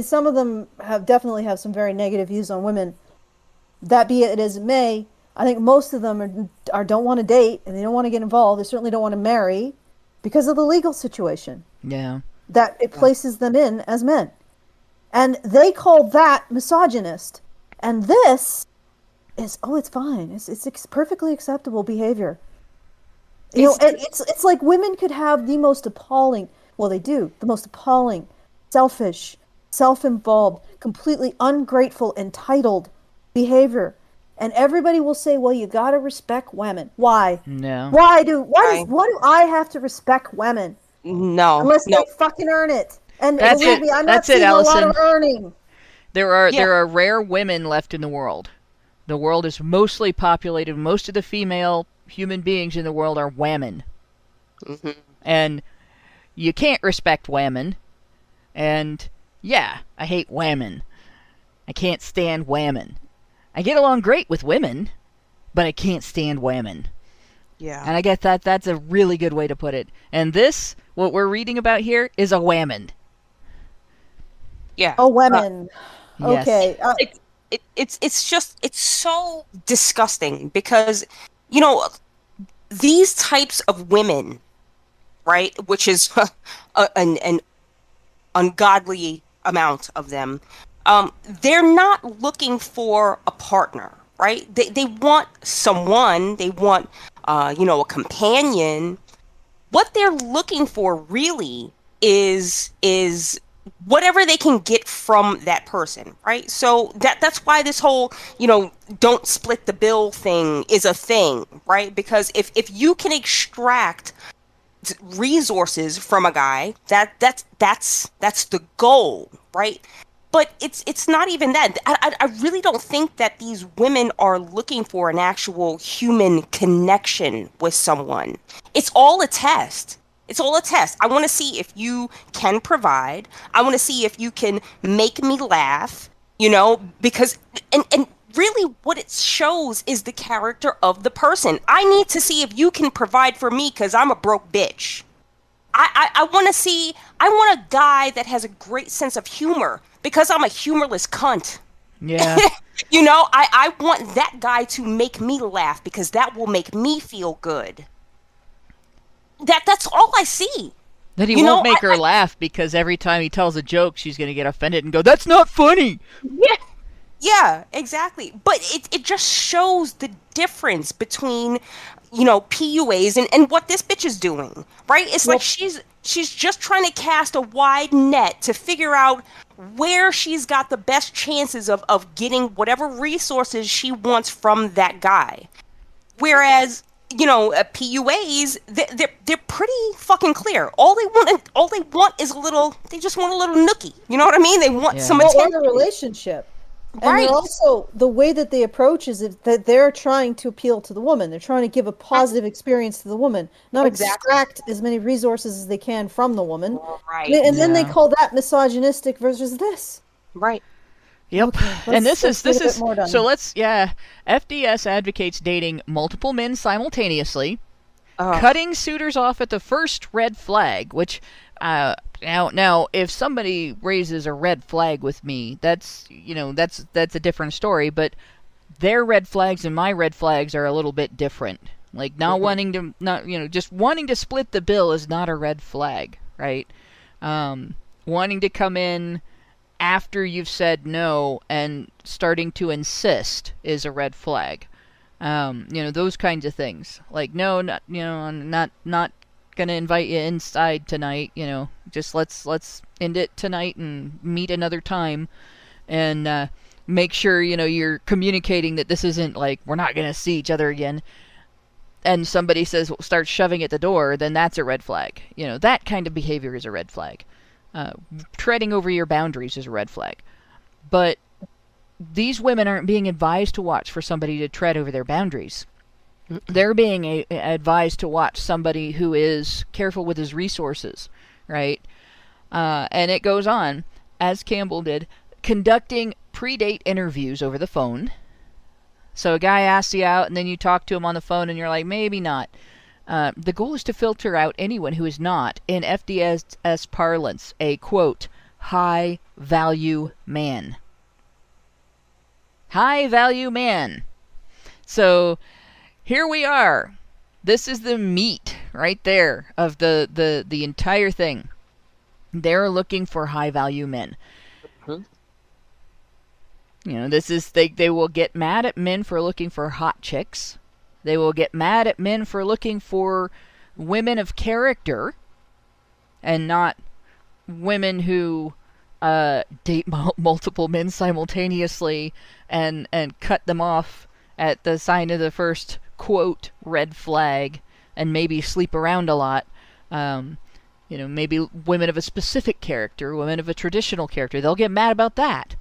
some of them definitely have some very negative views on women. That be it as it may, I think most of them don't want to date and they don't want to get involved. They certainly don't want to marry because of the legal situation. Yeah. That it places them in as men. And they call that misogynist. And this is, it's fine. It's perfectly acceptable behavior. It's like women could have the most appalling, they do, the most appalling, selfish, self-involved, completely ungrateful, entitled behavior. And everybody will say, well, you gotta respect women. Why? No. Why do I have to respect women? No. Unless they fucking earn it. And That's believe it. me, I'm That's not seeing it, a lot Allison. of earning. There are rare women left in the world. The world is mostly populated. Most of the female human beings in the world are women. Mm-hmm. And you can't respect women. And yeah, I hate women. I can't stand women. I get along great with women, but I can't stand women. Yeah. And I guess that's a really good way to put it. And this, what we're reading about here, is a woman. Yeah. Oh, women. Yes. Okay. It's so disgusting because, these types of women, right, which is an ungodly amount of them, they're not looking for a partner, right? They want someone, they want, a companion. What they're looking for really is whatever they can get from that person, right? So that's why this whole, don't split the bill thing is a thing, right? Because if you can extract resources from a guy, that's the goal, right? But it's not even that. I really don't think that these women are looking for an actual human connection with someone. It's all a test. It's all a test. I want to see if you can provide. I want to see if you can make me laugh, because, and really what it shows is the character of the person. I need to see if you can provide for me because I'm a broke bitch. I want a guy that has a great sense of humor because I'm a humorless cunt. Yeah. I want that guy to make me laugh because that will make me feel good. That's all I see. That he won't make her laugh because every time he tells a joke, she's going to get offended and go, "That's not funny." Yeah, exactly. But it just shows the difference between, PUAs and what this bitch is doing, right? It's like she's just trying to cast a wide net to figure out where she's got the best chances of getting whatever resources she wants from that guy. Whereas, PUAs, they're pretty fucking clear. All they want is they just want a little nookie. You know what I mean? They want some attention. In a relationship. And Right. also, the way that they approach is that they're trying to appeal to the woman. They're trying to give a positive experience to the woman, not extract as many resources as they can from the woman. Right. And then they call that misogynistic versus this. Right. Yep. Okay, And this let's get a bit is more done. so FDS advocates dating multiple men simultaneously, cutting suitors off at the first red flag, which now if somebody raises a red flag with me, that's a different story, but their red flags and my red flags are a little bit different. Like just wanting to split the bill is not a red flag, right? Wanting to come in after you've said no and starting to insist is a red flag. Those kinds of things. Like, no, I'm not gonna invite you inside tonight. Just let's end it tonight and meet another time, and make sure you're communicating that this isn't like we're not gonna see each other again. And somebody starts shoving at the door, then that's a red flag. That kind of behavior is a red flag. Treading over your boundaries is a red flag. But these women aren't being advised to watch for somebody to tread over their boundaries. They're being advised to watch somebody who is careful with his resources, right? And it goes on, as Campbell did, conducting pre-date interviews over the phone. So a guy asks you out, and then you talk to him on the phone, and you're like, maybe not. The goal is to filter out anyone who is not, in FDS parlance, a, quote, high-value man. High-value man. So here we are. This is the meat right there of the entire thing. They're looking for high-value men. This is they will get mad at men for looking for hot chicks. They will get mad at men for looking for women of character and not women who date multiple men simultaneously and cut them off at the sign of the first, quote, red flag, and maybe sleep around a lot. Maybe women of a specific character, women of a traditional character. They'll get mad about that.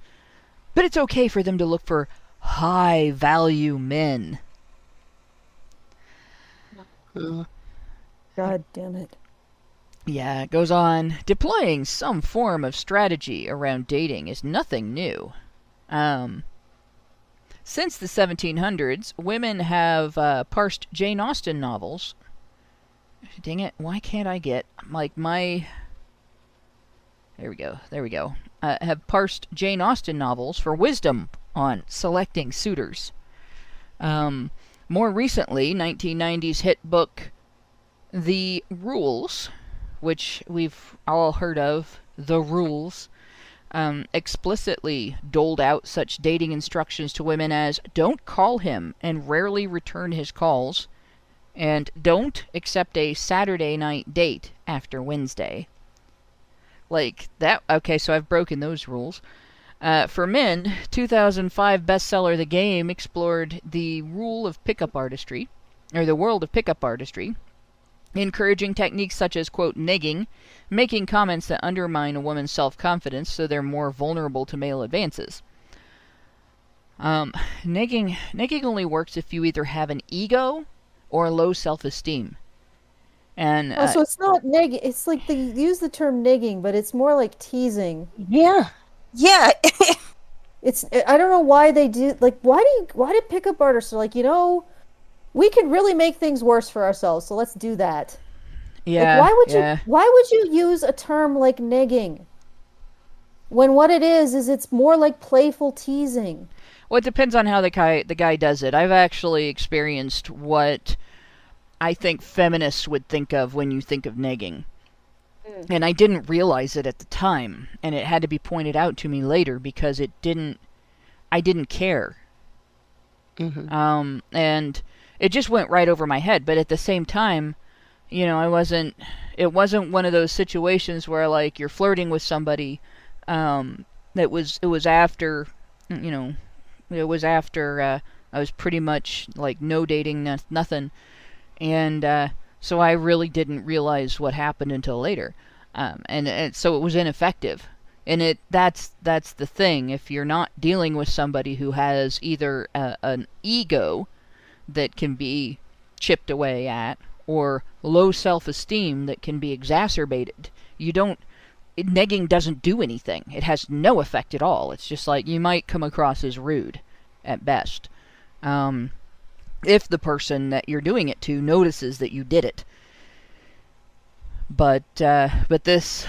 But it's okay for them to look for high-value men. God damn it. Yeah, it goes on. Deploying some form of strategy around dating is nothing new. Since the 1700s, women have parsed Jane Austen novels. Dang it, why can't I get, There we go. Have parsed Jane Austen novels for wisdom on selecting suitors. More recently, 1990s hit book The Rules, which we've all heard of, The Rules, explicitly doled out such dating instructions to women as don't call him and rarely return his calls, and don't accept a Saturday night date after Wednesday. Like that. Okay, so I've broken those rules. For men, 2005 bestseller The Game explored the rule of pickup artistry, or the world of pickup artistry, encouraging techniques such as, quote, negging, making comments that undermine a woman's self-confidence so they're more vulnerable to male advances. Negging only works if you either have an ego or low self-esteem. And so it's not negging. It's like they use the term negging, but it's more like teasing. Yeah. It's I don't know why they do. Like, why do pickup artists are like, we could really make things worse for ourselves, so let's do that. Yeah. Like, why would you use a term like negging when what it is it's more like playful teasing? Well, it depends on how the guy does it. I've actually experienced what I think feminists would think of when you think of negging. And I didn't realize it at the time, and it had to be pointed out to me later because I didn't care. And it just went right over my head. But at the same time, it wasn't one of those situations where like you're flirting with somebody. It was after I was pretty much like no dating, nothing. And so I really didn't realize what happened until later. And so it was ineffective. And that's the thing. If you're not dealing with somebody who has either an ego that can be chipped away at, or low self-esteem that can be exacerbated, you don't negging doesn't do anything. It has no effect at all. It's just like you might come across as rude at best. If the person that you're doing it to notices that you did it. But this,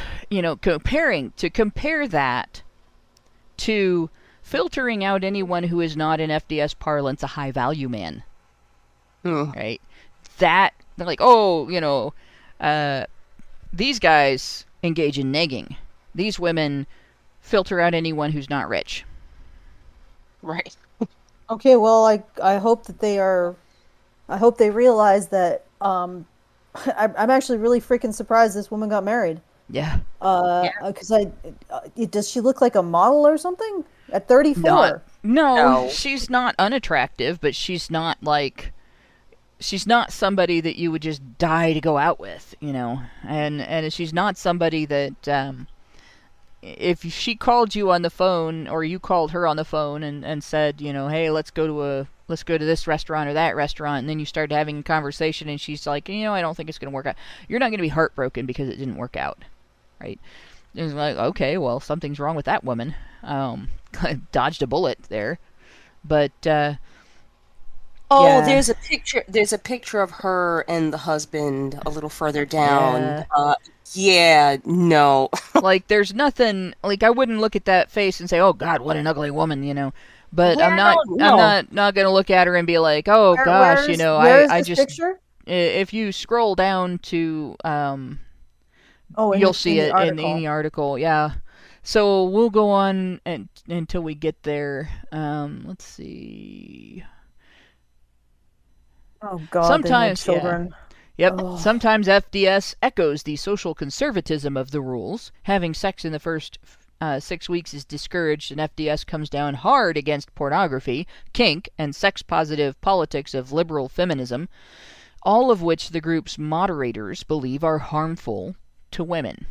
compare that to filtering out anyone who is not in FDS parlance a high value man. Right? That, they're like, these guys engage in negging. These women filter out anyone who's not rich. Right. Okay, well, I hope that I hope they realize that, I'm actually really freaking surprised this woman got married. Yeah. Because does she look like a model or something? At 34? No, she's not unattractive, but she's not somebody that you would just die to go out with, and she's not somebody that, if she called you on the phone or you called her on the phone and said, hey, let's go to this restaurant or that restaurant, and then you started having a conversation and she's like, I don't think it's going to work out. You're not going to be heartbroken because it didn't work out, right? It's like, okay, well, something's wrong with that woman. Dodged a bullet there. But, yeah. There's a picture of her and the husband a little further down. No. Like, there's nothing, like, I wouldn't look at that face and say, oh God, what an ugly woman, But I'm not gonna look at her and be like, oh gosh, I just picture? If you scroll down to you'll see it in the article, yeah. So we'll go on until we get there. Let's see. Oh God, sometimes children. Yep. Oh. Sometimes FDS echoes the social conservatism of the rules. Having sex in the first 6 weeks is discouraged, and FDS comes down hard against pornography, kink, and sex-positive politics of liberal feminism, all of which the group's moderators believe are harmful to women.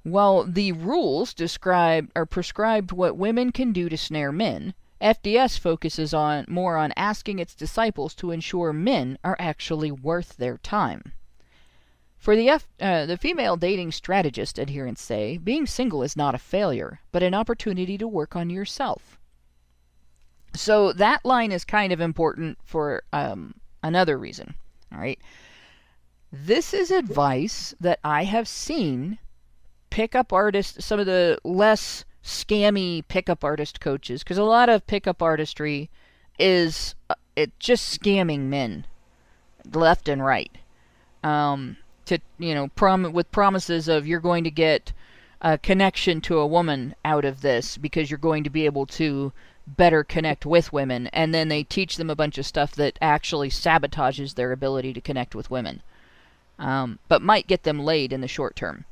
While the rules prescribed what women can do to snare men, FDS focuses more on asking its disciples to ensure men are actually worth their time. For the female dating strategist adherents say, being single is not a failure, but an opportunity to work on yourself. So that line is kind of important for another reason. All right. This is advice that I have seen pickup artists, some of the less scammy pickup artist coaches, because a lot of pickup artistry is just scamming men left and right. With promises of you're going to get a connection to a woman out of this because you're going to be able to better connect with women, and then they teach them a bunch of stuff that actually sabotages their ability to connect with women, but might get them laid in the short term.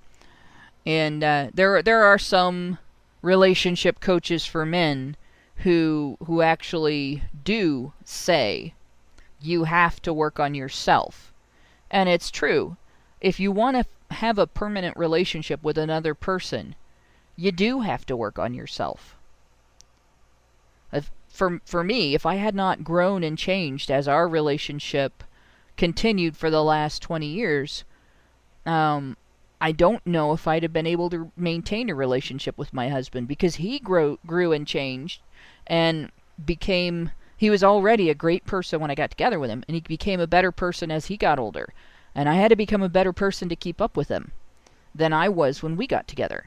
And there are some relationship coaches for men who actually do say you have to work on yourself. And it's true. If you want to have a permanent relationship with another person, you do have to work on yourself. For me, if I had not grown and changed as our relationship continued for the last 20 years, I don't know if I'd have been able to maintain a relationship with my husband, because he grew and changed and he was already a great person when I got together with him, and he became a better person as he got older. And I had to become a better person to keep up with him than I was when we got together.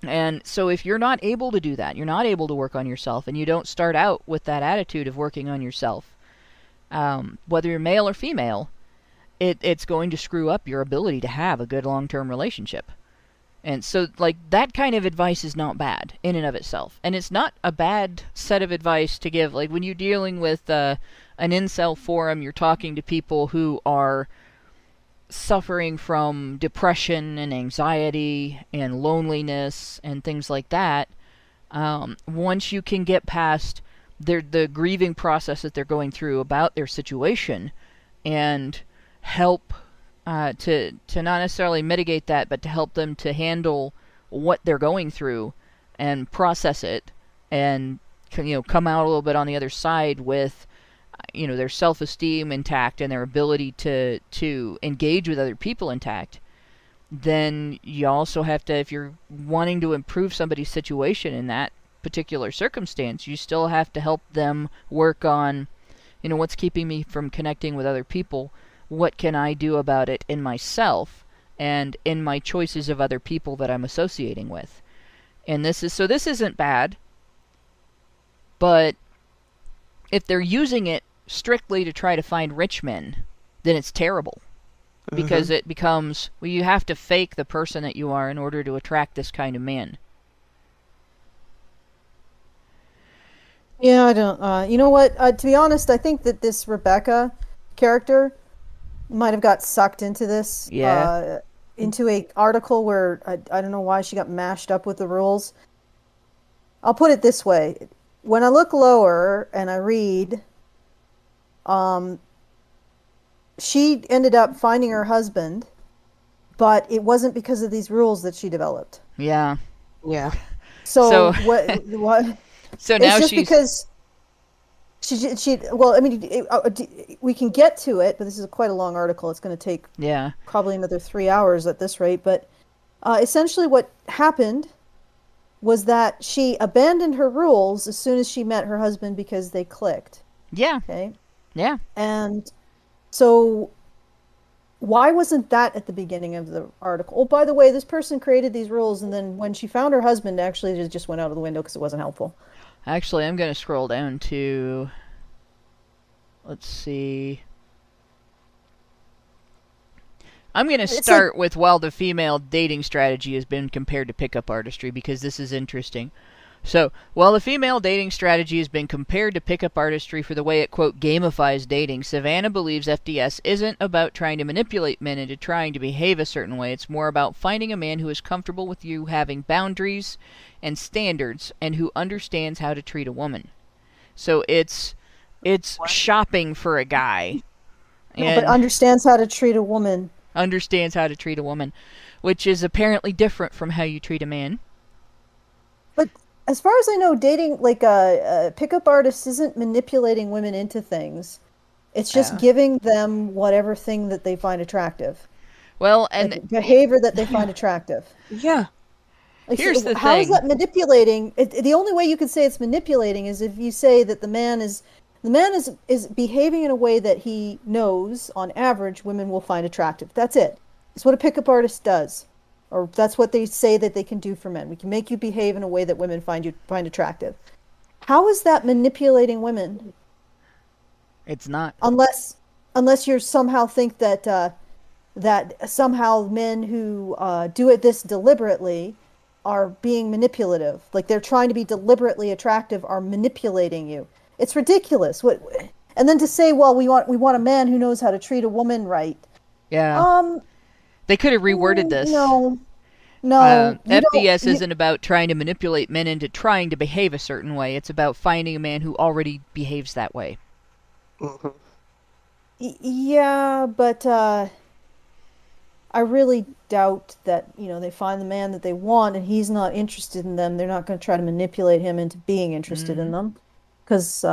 And so if you're not able to do that, you're not able to work on yourself, and you don't start out with that attitude of working on yourself, whether you're male or female, it's going to screw up your ability to have a good long-term relationship. And so, like, that kind of advice is not bad in and of itself. And it's not a bad set of advice to give. Like, when you're dealing with an incel forum, you're talking to people who are suffering from depression and anxiety and loneliness and things like that. Once you can get past the grieving process that they're going through about their situation and help to not necessarily mitigate that, but to help them to handle what they're going through and process it, and come out a little bit on the other side with their self-esteem intact and their ability to engage with other people intact. then you also have to, if you're wanting to improve somebody's situation in that particular circumstance, you still have to help them work on, what's keeping me from connecting with other people? What can I do about it in myself and in my choices of other people that I'm associating with? And this isn't bad, but if they're using it strictly to try to find rich men, then it's terrible. Because it becomes, you have to fake the person that you are in order to attract this kind of man. Yeah, I don't. You know what? To be honest, I think that this Rebecca character might have got sucked into this. Yeah. Into a article where I don't know why she got mashed up with the rules. I'll put it this way: when I look lower and I read, she ended up finding her husband, but it wasn't because of these rules that she developed. Yeah. Yeah. So what? So now it's just she's because she. Well, I mean, we can get to it, but this is quite a long article. It's going to take probably another 3 hours at this rate. But essentially, what happened was that she abandoned her rules as soon as she met her husband because they clicked. Yeah. Okay. Yeah. And so why wasn't that at the beginning of the article? Oh, by the way, this person created these rules, and then when she found her husband, actually it just went out of the window because it wasn't helpful. Actually, I'm going to scroll down to, let's see. I'm going to start with while the female dating strategy has been compared to pickup artistry, because this is interesting. So, while the female dating strategy has been compared to pickup artistry for the way it, quote, gamifies dating, Savannah believes FDS isn't about trying to manipulate men into trying to behave a certain way. It's more about finding a man who is comfortable with you having boundaries and standards and who understands how to treat a woman. So it's shopping for a guy. No, but understands how to treat a woman. Understands how to treat a woman, which is apparently different from how you treat a man. But as far as I know, dating, like a pickup artist isn't manipulating women into things. It's just giving them whatever thing that they find attractive. Well, and like behavior that they find attractive. Yeah. Like, here's the how thing. is that manipulating? The only way you could say it's manipulating is if you say that the man is behaving in a way that he knows, on average, women will find attractive. That's it. It's what a pickup artist does. Or that's what they say that they can do for men. We can make you behave in a way that women find attractive. How is that manipulating women? It's not. Unless you somehow think that that somehow men who do it this deliberately are being manipulative. Like they're trying to be deliberately attractive, are manipulating you. It's ridiculous. And then to say, well, we want a man who knows how to treat a woman right. Yeah. They could have reworded this. No. FDS isn't about trying to manipulate men into trying to behave a certain way. It's about finding a man who already behaves that way. Mm-hmm. Yeah, but I really doubt that, they find the man that they want and he's not interested in them. They're not going to try to manipulate him into being interested in them. Because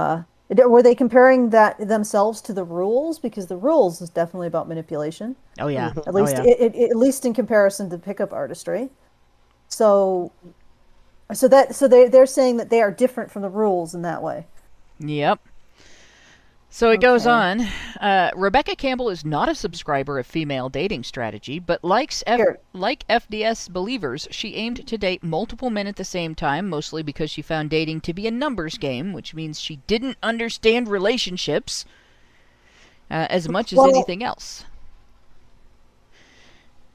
were they comparing that themselves to the rules? Because the rules is definitely about manipulation. Oh yeah. At least at least in comparison to pickup artistry. So they're saying that they are different from the rules in that way. Yep. So it goes on. Rebecca Campbell is not a subscriber of female dating strategy, but like FDS believers, she aimed to date multiple men at the same time, mostly because she found dating to be a numbers game, which means she didn't understand relationships as much as anything else.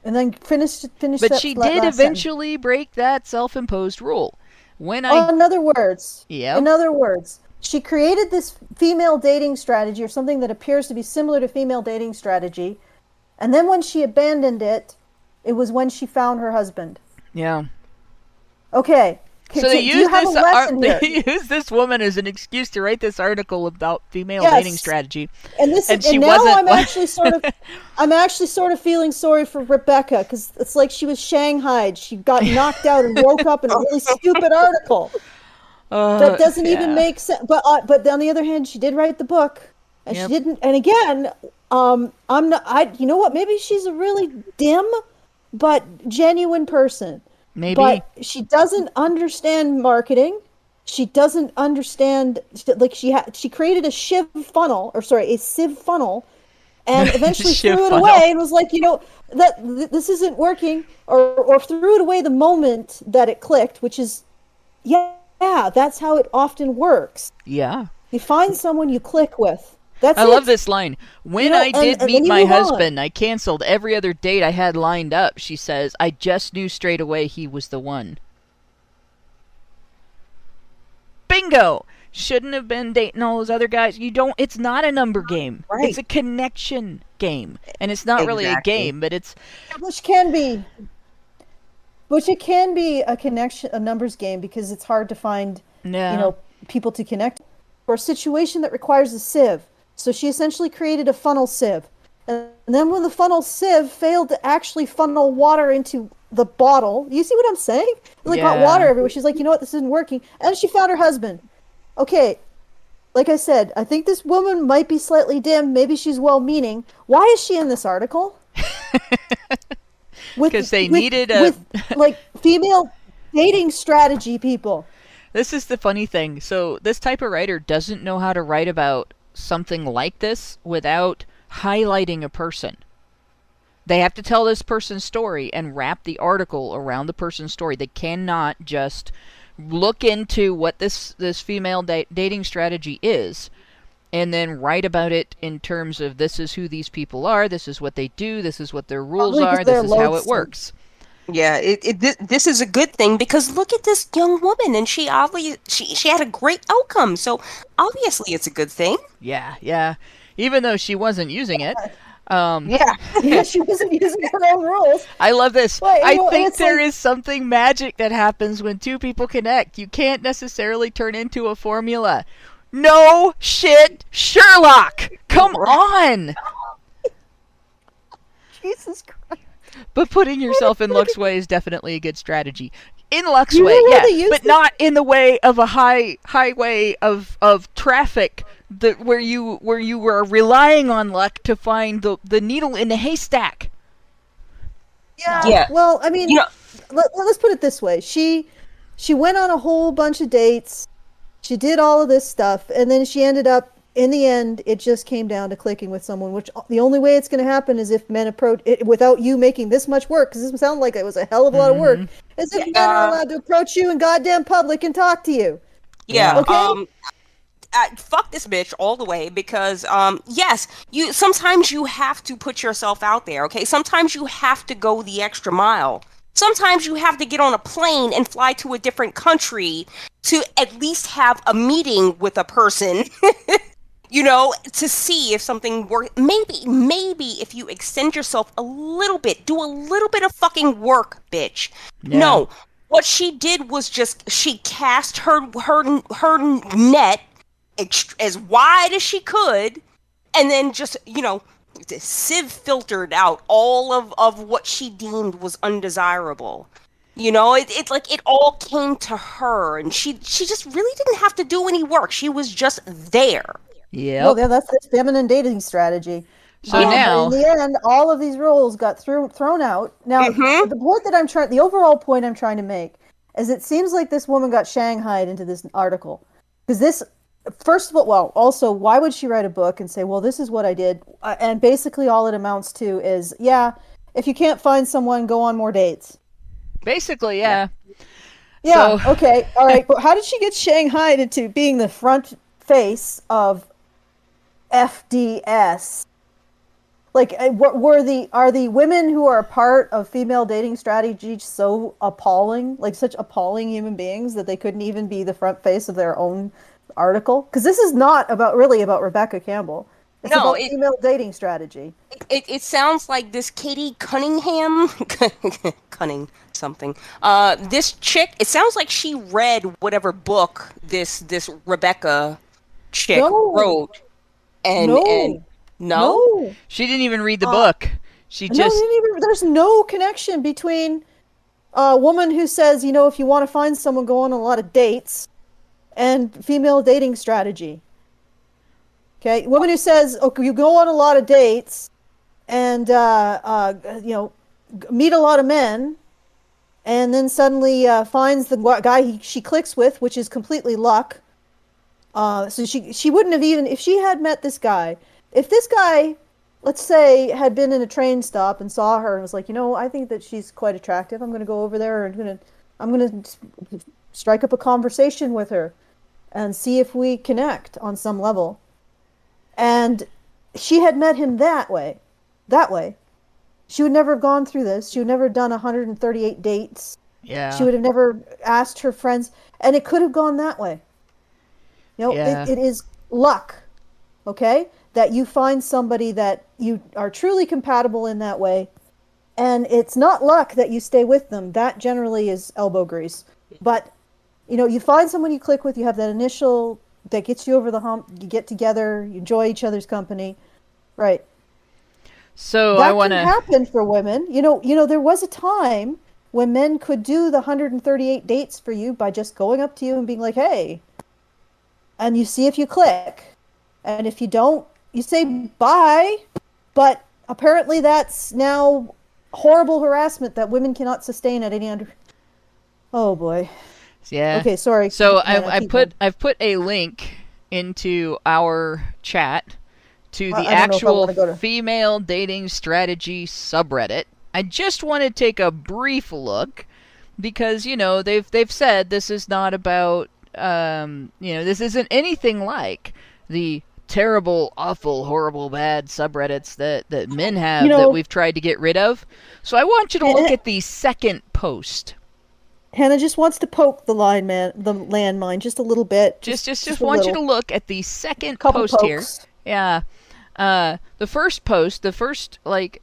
And then finish. But she did eventually break that self-imposed rule. In other words, she created this female dating strategy, or something that appears to be similar to female dating strategy, and then when she abandoned it, it was when she found her husband. Yeah. Okay. So they used this woman as an excuse to write this article about female dating strategy. And I'm actually sort of feeling sorry for Rebecca, because it's like she was shanghaied. She got knocked out and woke up in a really stupid article. That doesn't even make sense. But on the other hand, she did write the book, and she didn't. And again, I'm not. You know what? Maybe she's a really dim but genuine person. Maybe. But she doesn't understand marketing. She doesn't understand, like, she created a sieve funnel, and eventually Sieve threw it funnel. away and was like, this isn't working, or threw it away the moment that it clicked, which is, yeah, that's how it often works. Yeah. You find someone you click with. That's I it. love this line. When I did and meet then you my move on. husband, I canceled every other date I had lined up. She says, I just knew straight away he was the one. Bingo! Shouldn't have been dating all those other guys. It's not a number game. Right. It's a connection game. And it's not really a Exactly. game, but it's... Which it can be a numbers game, because it's hard to find, No. people to connect. Or a situation that requires a sieve. So she essentially created a funnel sieve. And then when the funnel sieve failed to actually funnel water into the bottle, you see what I'm saying? Like, hot Yeah. water everywhere. She's like, you know what, this isn't working. And she found her husband. Okay, like I said, I think this woman might be slightly dim. Maybe she's well-meaning. Why is she in this article? Because they needed a... like, female dating strategy people. This is the funny thing. So this type of writer doesn't know how to write about something like this without highlighting a person. They have to tell this person's story and wrap the article around the person's story. They cannot just look into what this female dating strategy is and then write about it in terms of this is who these people are, this is what they do, this is what their rules Probably 'cause are, they're this is how it loathsome. works. Yeah, this is a good thing, because look at this young woman, and she had a great outcome. So obviously, it's a good thing. Yeah. Even though she wasn't using it. Yeah. Yeah, she wasn't using her own rules. I love this. Well, I and think it's there like- is something magic that happens when two people connect. You can't necessarily turn into a formula. No shit, Sherlock! Come on! Jesus Christ. But putting yourself in Luck's way is definitely a good strategy. In Luck's You way, know yeah, where they use but this? not in the way of a highway of traffic where you were relying on luck to find the needle in the haystack. Yeah. Well, I mean, You know- let's put it this way. She went on a whole bunch of dates. She did all of this stuff, and then she ended up, in the end, it just came down to clicking with someone, which the only way it's going to happen is if men approach it without you making this much work, because this sounded like it was a hell of a lot of work, is if men are allowed to approach you in goddamn public and talk to you. Yeah. Okay. Fuck this bitch all the way, because yes, sometimes you have to put yourself out there. Okay, sometimes you have to go the extra mile. Sometimes you have to get on a plane and fly to a different country to at least have a meeting with a person. To see if something works. Maybe if you extend yourself a little bit, do a little bit of fucking work, bitch. Yeah. No, what she did was just she cast her net as wide as she could, and then just sieve filtered out all of what she deemed was undesirable. It's like it all came to her, and she just really didn't have to do any work. She was just there. Yep. Well, yeah, that's the feminine dating strategy. So now- in the end, all of these rules got thrown out. Now, the overall point I'm trying to make is it seems like this woman got shanghaied into this article. Because this, first of all, also, why would she write a book and say, well, this is what I did? And basically all it amounts to is, yeah, if you can't find someone, go on more dates. Basically, yeah. Yeah, So- okay, all right. But how did she get shanghaied into being the front face of FDS? Like, are the women who are a part of female dating strategy so appalling, like such appalling human beings that they couldn't even be the front face of their own article? Because this is not really about Rebecca Campbell. It's No, about female dating strategy. It sounds like this Katie Cunningham, this chick. It sounds like she read whatever book this Rebecca chick wrote, and no. She didn't even read the book. She just... there's no connection between a woman who says, if you want to find someone, go on a lot of dates, and female dating strategy. Okay, woman who says, okay, you go on a lot of dates, and meet a lot of men, and then suddenly finds the guy she clicks with, which is completely luck. So she wouldn't have even, if she had met this guy, if this guy, let's say, had been in a train stop and saw her and was like, I think that she's quite attractive. I'm going to go over there and I'm going to strike up a conversation with her and see if we connect on some level. And she had met him that way. She would never have gone through this. She would never have done 138 dates. Yeah. She would have never asked her friends, and it could have gone that way. It is luck, okay? That you find somebody that you are truly compatible in that way, and it's not luck that you stay with them. That generally is elbow grease. But, you find someone you click with, you have that initial, that gets you over the hump, you get together, you enjoy each other's company, right? So that I want to can happen for women. There was a time when men could do the 138 dates for you by just going up to you and being like, hey, and you see if you click. And if you don't, you say bye. But apparently that's now horrible harassment that women cannot sustain at any under. Oh boy. Yeah. Okay, sorry. So I've put a link into our chat to the actual female dating strategy subreddit. I just want to take a brief look because they've said this is not about this isn't anything like the terrible, awful, horrible, bad subreddits that men have that we've tried to get rid of. So I want you to look at the second post. Hannah just wants to poke the landmine just a little bit. Just want you to look at the second post here. Yeah. The first post,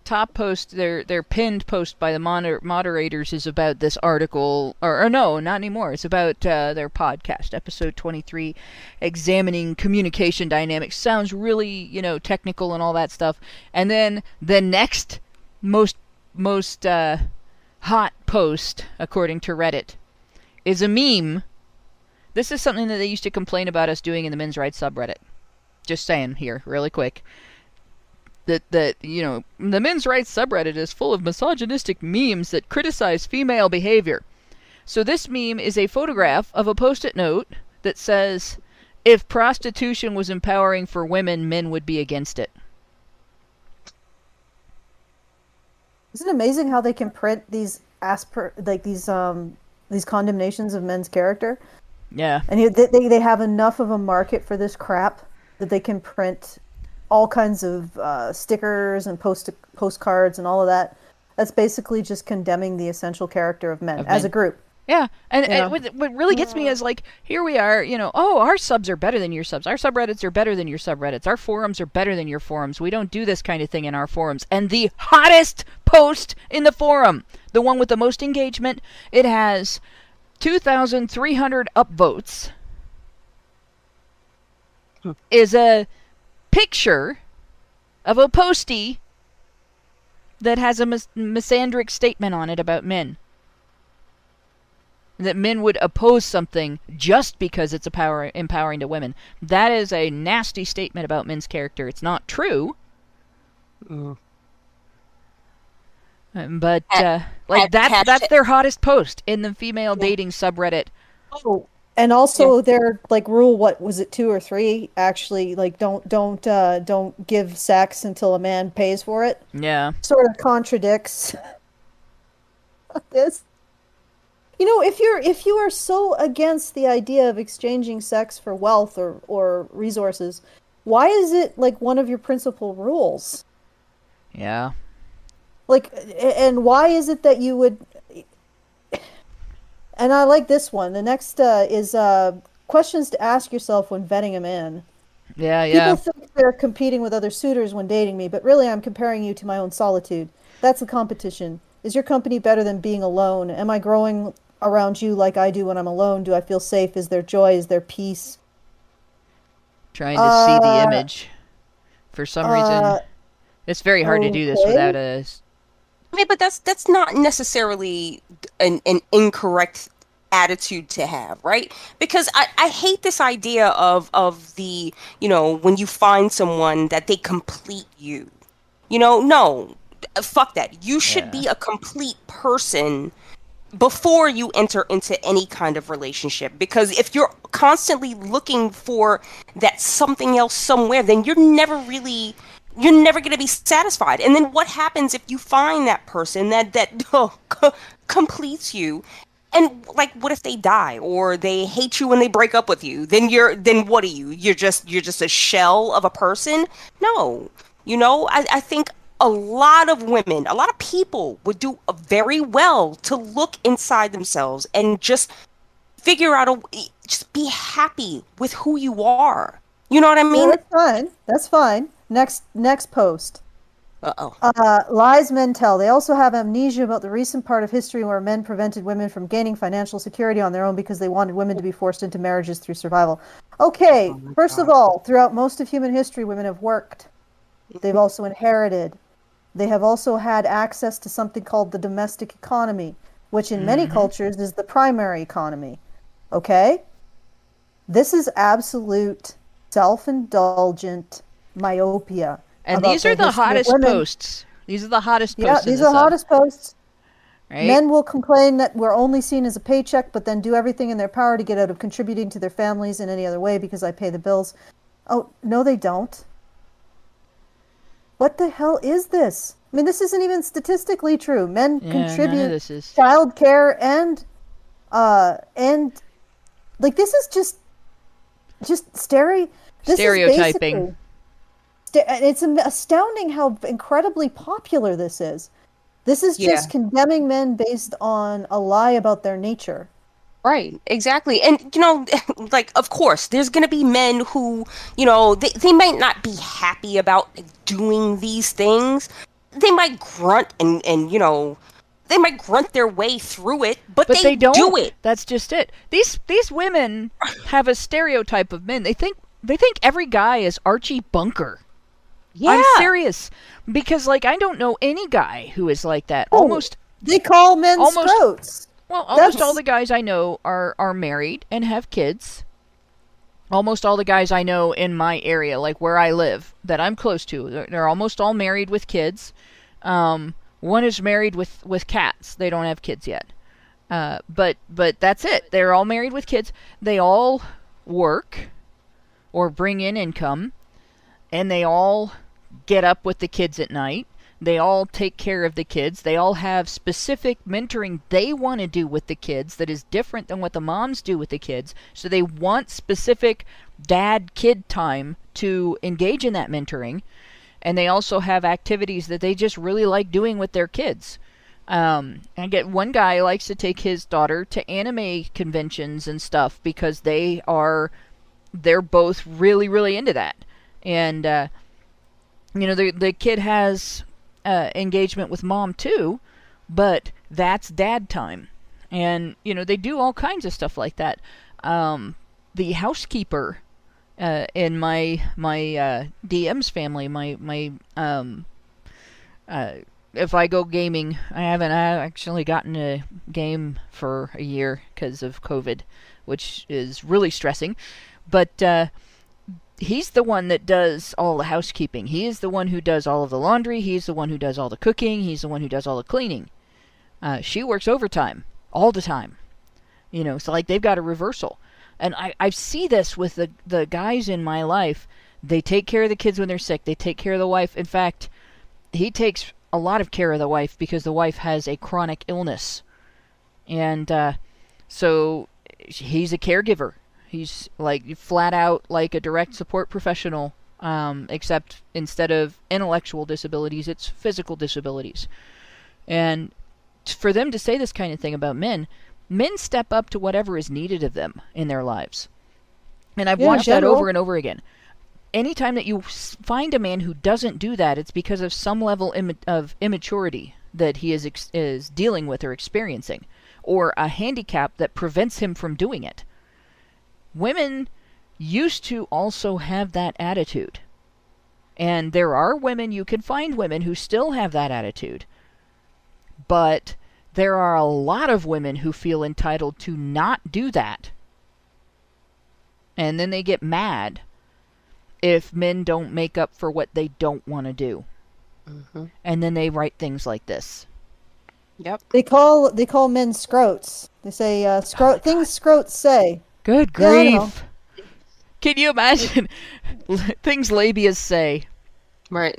top post, their pinned post by the moderators is about this article, or no, not anymore. It's about their podcast, episode 23, examining communication dynamics. Sounds really, technical and all that stuff. And then the next most hot post, according to Reddit, is a meme. This is something that they used to complain about us doing in the men's rights subreddit. Just saying here, really quick. That the men's rights subreddit is full of misogynistic memes that criticize female behavior. So this meme is a photograph of a post-it note that says, if prostitution was empowering for women, men would be against it. Isn't it amazing how they can print these condemnations of men's character? Yeah. And they have enough of a market for this crap that they can print all kinds of stickers and postcards and all of that. That's basically just condemning the essential character of men as a group. Yeah, and what really gets me is here we are, our subs are better than your subs. Our subreddits are better than your subreddits. Our forums are better than your forums. We don't do this kind of thing in our forums. And the hottest post in the forum, the one with the most engagement, it has 2,300 upvotes, is a picture of a postie that has a misandric statement on it about men. That men would oppose something just because it's empowering to women. That is a nasty statement about men's character. It's not true. But that's their hottest post in the female dating subreddit. Oh, and also their rule, what was it, 2 or 3? Actually, don't give sex until a man pays for it. Yeah, sort of contradicts this. If you are so against the idea of exchanging sex for wealth or resources, why is it one of your principal rules? Yeah. And why is it that you would? And I like this one. The next is questions to ask yourself when vetting a man. Yeah. People think they're competing with other suitors when dating me, but really I'm comparing you to my own solitude. That's the competition. Is your company better than being alone? Am I growing around you like I do when I'm alone? Do I feel safe? Is there joy? Is there peace? Trying to see the image. For some reason, it's very hard to do this without a... I mean, but that's not necessarily an incorrect attitude to have, right? Because I hate this idea of the, when you find someone that they complete you. No. fuck that. You should be a complete person before you enter into any kind of relationship, because if you're constantly looking for that something else somewhere, then you're never going to be satisfied. And then what happens if you find that person that completes you, and like, what if they die or they hate you when they break up with you? Then what are you? You're just a shell of a person? No. I think a lot of women, a lot of people would do very well to look inside themselves and just figure out just be happy with who you are. You know what I mean? Yeah, that's fine. Next post. Uh-oh. Lies men tell. They also have amnesia about the recent part of history where men prevented women from gaining financial security on their own because they wanted women to be forced into marriages through survival. Okay, first of all, throughout most of human history, women have worked. They've also inherited. They have also had access to something called the domestic economy, which in many cultures is the primary economy. Okay? This is absolute self-indulgent myopia. And these are the hottest posts. These are the hottest posts. Yeah, these are the hottest posts. Right? Men will complain that we're only seen as a paycheck, but then do everything in their power to get out of contributing to their families in any other way because I pay the bills. Oh, no, they don't. What the hell is this? I mean, this isn't even statistically true. Men contribute child care and like, this is just stereotyping. It's astounding how incredibly popular this is. This is just condemning men based on a lie about their nature. Right, exactly. And, like, of course, there's going to be men who, they might not be happy about doing these things. They might grunt and they might grunt their way through it, but they don't do it. That's just it. These women have a stereotype of men. They think every guy is Archie Bunker. Yeah. I'm serious. Because, like, I don't know any guy who is like that. They call men scroats. Well, almost all the guys I know are married and have kids. Almost all the guys I know in my area, like where I live, that I'm close to, they're almost all married with kids. One is married with cats. They don't have kids yet. But that's it. They're all married with kids. They all work or bring in income, and they all get up with the kids at night. They all take care of the kids. They all have specific mentoring they want to do with the kids that is different than what the moms do with the kids. So they want specific dad-kid time to engage in that mentoring. And they also have activities that they just really like doing with their kids. I get one guy likes to take his daughter to anime conventions and stuff because they're both really, really into that. And, the kid has engagement with mom too, but that's dad time. And, they do all kinds of stuff like that. The housekeeper in my DM's family, if I go gaming, I haven't actually gotten a game for a year because of COVID, which is really stressing. But he's the one that does all the housekeeping. He is the one who does all of the laundry. He's the one who does all the cooking. He's the one who does all the cleaning. She works overtime all the time. So like they've got a reversal. And I see this with the guys in my life. They take care of the kids when they're sick. They take care of the wife. In fact, he takes a lot of care of the wife because the wife has a chronic illness. And so he's a caregiver. He's like flat out like a direct support professional, except instead of intellectual disabilities, it's physical disabilities. And for them to say this kind of thing about men step up to whatever is needed of them in their lives. And I've watched that over and over again. Anytime that you find a man who doesn't do that, it's because of some level of immaturity that he is dealing with or experiencing, or a handicap that prevents him from doing it. Women used to also have that attitude. And there are women, you can find women who still have that attitude. But there are a lot of women who feel entitled to not do that. And then they get mad if men don't make up for what they don't want to do. And then they write things like this. Yep. They call men scrotes. They say things scrotes say. Good Yeah, I don't know. grief. Can you imagine things labias say? Right.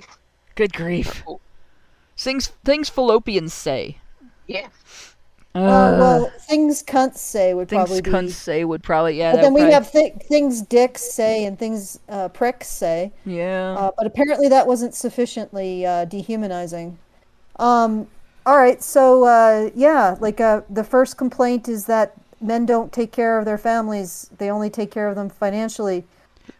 Good grief. Things fallopians say. Yeah. Well, things cunts say would Things probably be. cunts say would probably, yeah. But then we probably, have things dicks say and things pricks say. Yeah. But apparently that wasn't sufficiently dehumanizing. All right, so the first complaint is that men don't take care of their families; they only take care of them financially.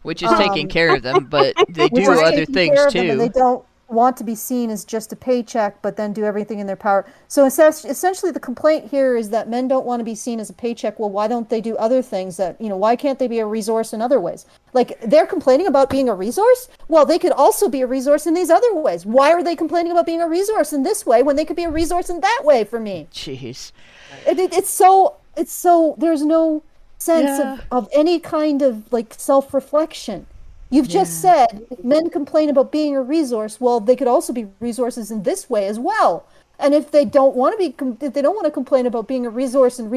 Which is taking care of them, but they Which do is other taking things care of them, and they too. don't want to be seen as just a paycheck, but then do everything in their power. So essentially, the complaint here is that men don't want to be seen as a paycheck. Well, why don't they do other things that, why can't they be a resource in other ways? Like, they're complaining about being a resource? Well, they could also be a resource in these other ways. Why are they complaining about being a resource in this way when they could be a resource in that way for me? Jeez. It's so, there's no sense of any kind of, like, self-reflection. You've just said men complain about being a resource. Well, they could also be resources in this way as well. And if they don't want to complain about being a resource in a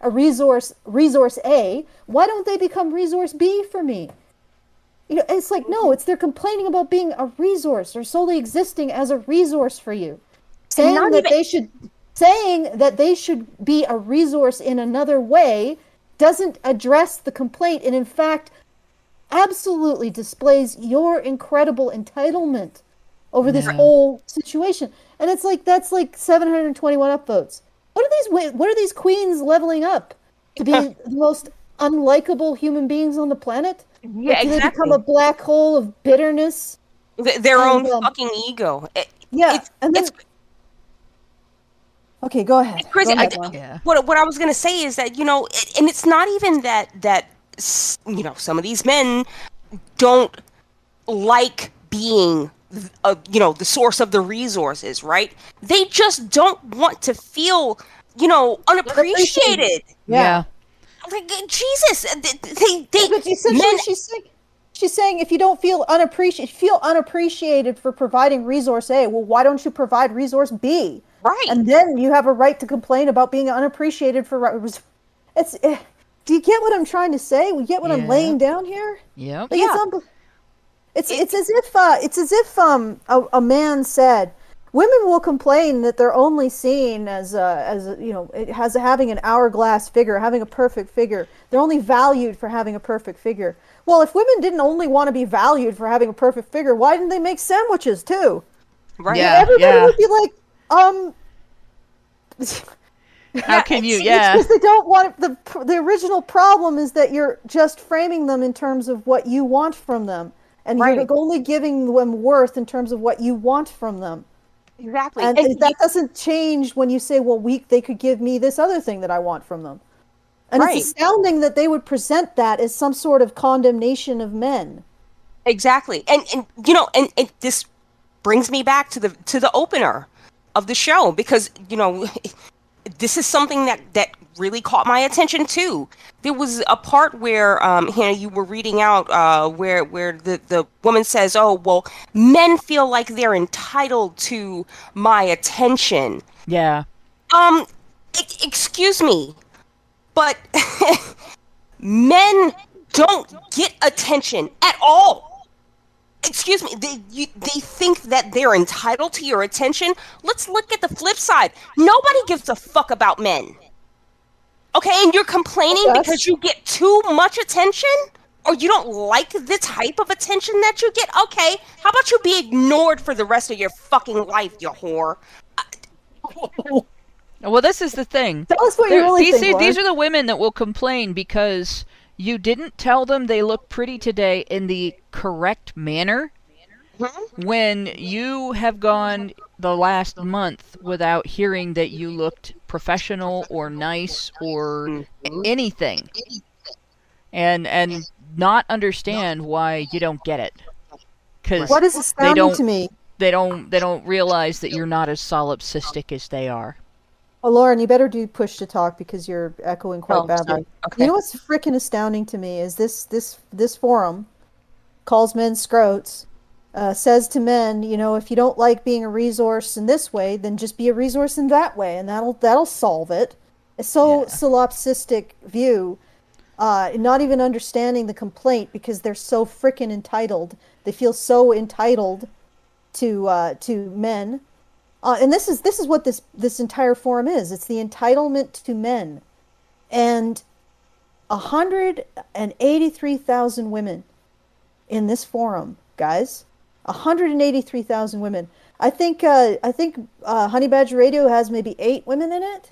resource A, why don't they become resource B for me? It's like, no, they're complaining about being a resource or solely existing as a resource for you. Saying that they should be a resource in another way doesn't address the complaint, and in fact absolutely displays your incredible entitlement over this whole situation. And it's like, that's like 721 upvotes. What are these queens leveling up to be the most unlikable human beings on the planet? Yeah, Do they exactly. become a black hole of bitterness? Their own fucking ego. Okay, go ahead. It's crazy. Go ahead, Juan. What I was gonna say is that and it's not even that some of these men don't like being the source of the resources, right? They just don't want to feel unappreciated. Yeah. Like, Jesus, But essentially, she's saying if you don't feel unappreciated for providing resource A, well, why don't you provide resource B? Right. And then you have a right to complain about being unappreciated for. Do you get what I'm trying to say? You get what I'm laying down here? Yep. Like, it's as if a man said, women will complain that they're only seen as having an hourglass figure, having a perfect figure. They're only valued for having a perfect figure. Well, if women didn't only want to be valued for having a perfect figure, why didn't they make sandwiches too? Right. Yeah. Everybody would be like, How can you? It's Yeah. because they don't want the original problem is that you're just framing them in terms of what you want from them, and you're only giving them worth in terms of what you want from them. Exactly. And that doesn't change when you say, well, they could give me this other thing that I want from them. And it's astounding that they would present that as some sort of condemnation of men. Exactly. And this brings me back to the opener of the show, because this is something that really caught my attention too. There was a part where you were reading out where the woman says, "Oh, well, men feel like they're entitled to my attention." Yeah. Excuse me, but men don't get attention at all. Excuse me, they think that they're entitled to your attention. Let's look at the flip side. Nobody gives a fuck about men. Okay, and you're complaining because you get too much attention? Or you don't like the type of attention that you get? Okay, how about you be ignored for the rest of your fucking life, you whore? Well, this is the thing. Tell us what you really think, These are the women that will complain because you didn't tell them they look pretty today in the correct manner when you have gone the last month without hearing that you looked professional or nice or anything, and not understand why you don't get it. Because what is astounding to me? They don't realize that you're not as solipsistic as they are. Oh, Lauren, you better do push to talk because you're echoing quite badly. Okay. You know what's freaking astounding to me is this forum calls men scrotes, says to men, if you don't like being a resource in this way, then just be a resource in that way, and that'll solve it. It's so solipsistic view, not even understanding the complaint because they're so frickin' entitled. They feel so entitled to men, and this is what this entire forum is. It's the entitlement to men, and 183,000 women in this forum, guys. 183,000 women. I think Honey Badger Radio has maybe 8 women in it.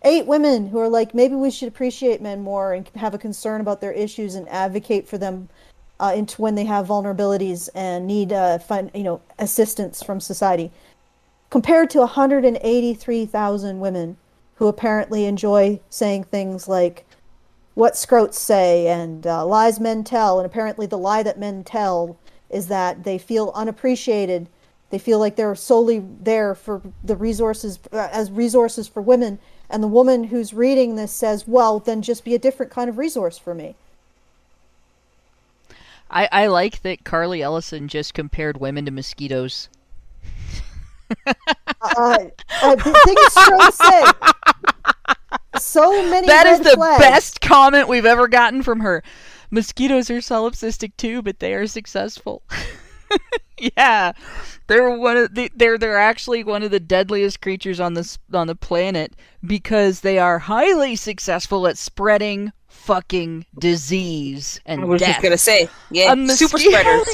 8 women who are like, maybe we should appreciate men more and have a concern about their issues and advocate for them into when they have vulnerabilities and need assistance from society. Compared to 183,000 women who apparently enjoy saying things like what scrotes say and lies men tell, and apparently the lie that men tell is that they feel unappreciated. They feel like they're solely there for the resources, as resources for women, and the woman who's reading this says, well, then just be a different kind of resource for me. I like that Carly Ellison just compared women to mosquitoes. I think it's true to say. So many That is the flags. best comment we've ever gotten from her. Mosquitoes are solipsistic too, but they are successful. Yeah, they're actually one of the deadliest creatures on the planet because they are highly successful at spreading fucking disease and death. I was just gonna say, super spreaders.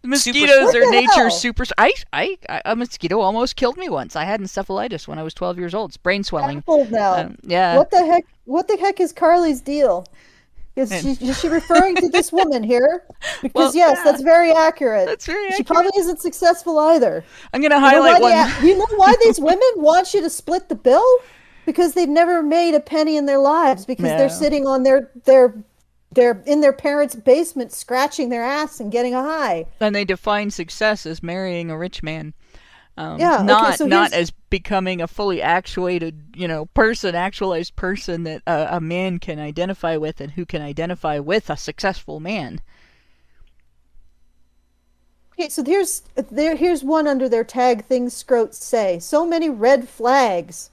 Mosquitoes are nature's super. A mosquito almost killed me once. I had encephalitis when I was 12 years old. It's brain swelling. Now. Yeah. What the heck is Carly's deal? Is she referring to this woman here? Because that's very accurate. That's very accurate. She probably isn't successful either. I'm going to highlight one. You know why these women want you to split the bill? Because they've never made a penny in their lives. Because they're sitting on their in their parents' basement scratching their ass and getting a high. And they define success as marrying a rich man. Not as becoming a fully actuated, actualized person that a man can identify with and who can identify with a successful man. Okay, so here's one under their tag things scrotes say. So many red flags.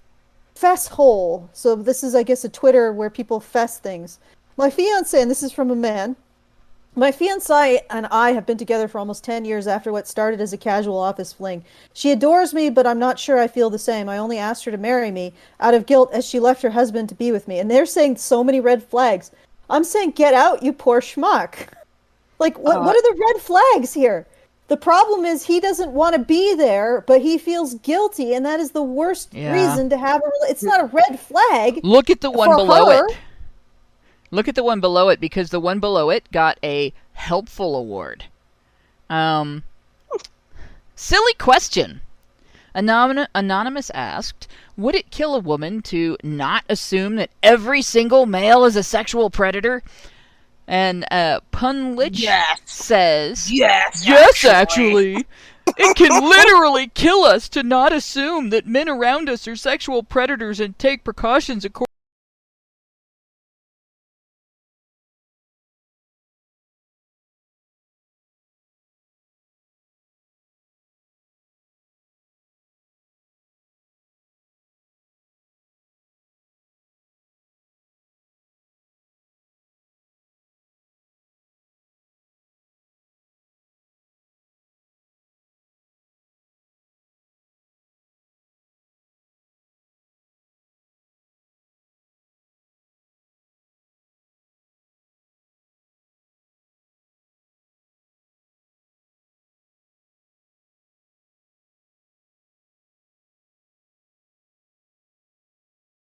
Fess hole. So this is, I guess, a Twitter where people fess things. My fiancé, and this is from a man, my fiancé and I have been together for almost 10 years after what started as a casual office fling. She adores me, but I'm not sure I feel the same. I only asked her to marry me out of guilt as she left her husband to be with me. And they're saying so many red flags. I'm saying, get out, you poor schmuck. Like, what are the red flags here? The problem is he doesn't want to be there, but he feels guilty, and that is the worst reason to have it's not a red flag. Look at the one below it. Look at the one below it, because the one below it got a helpful award. Silly question. Anonymous asked, would it kill a woman to not assume that every single male is a sexual predator? And Punlich says, Yes, actually. It can literally kill us to not assume that men around us are sexual predators and take precautions according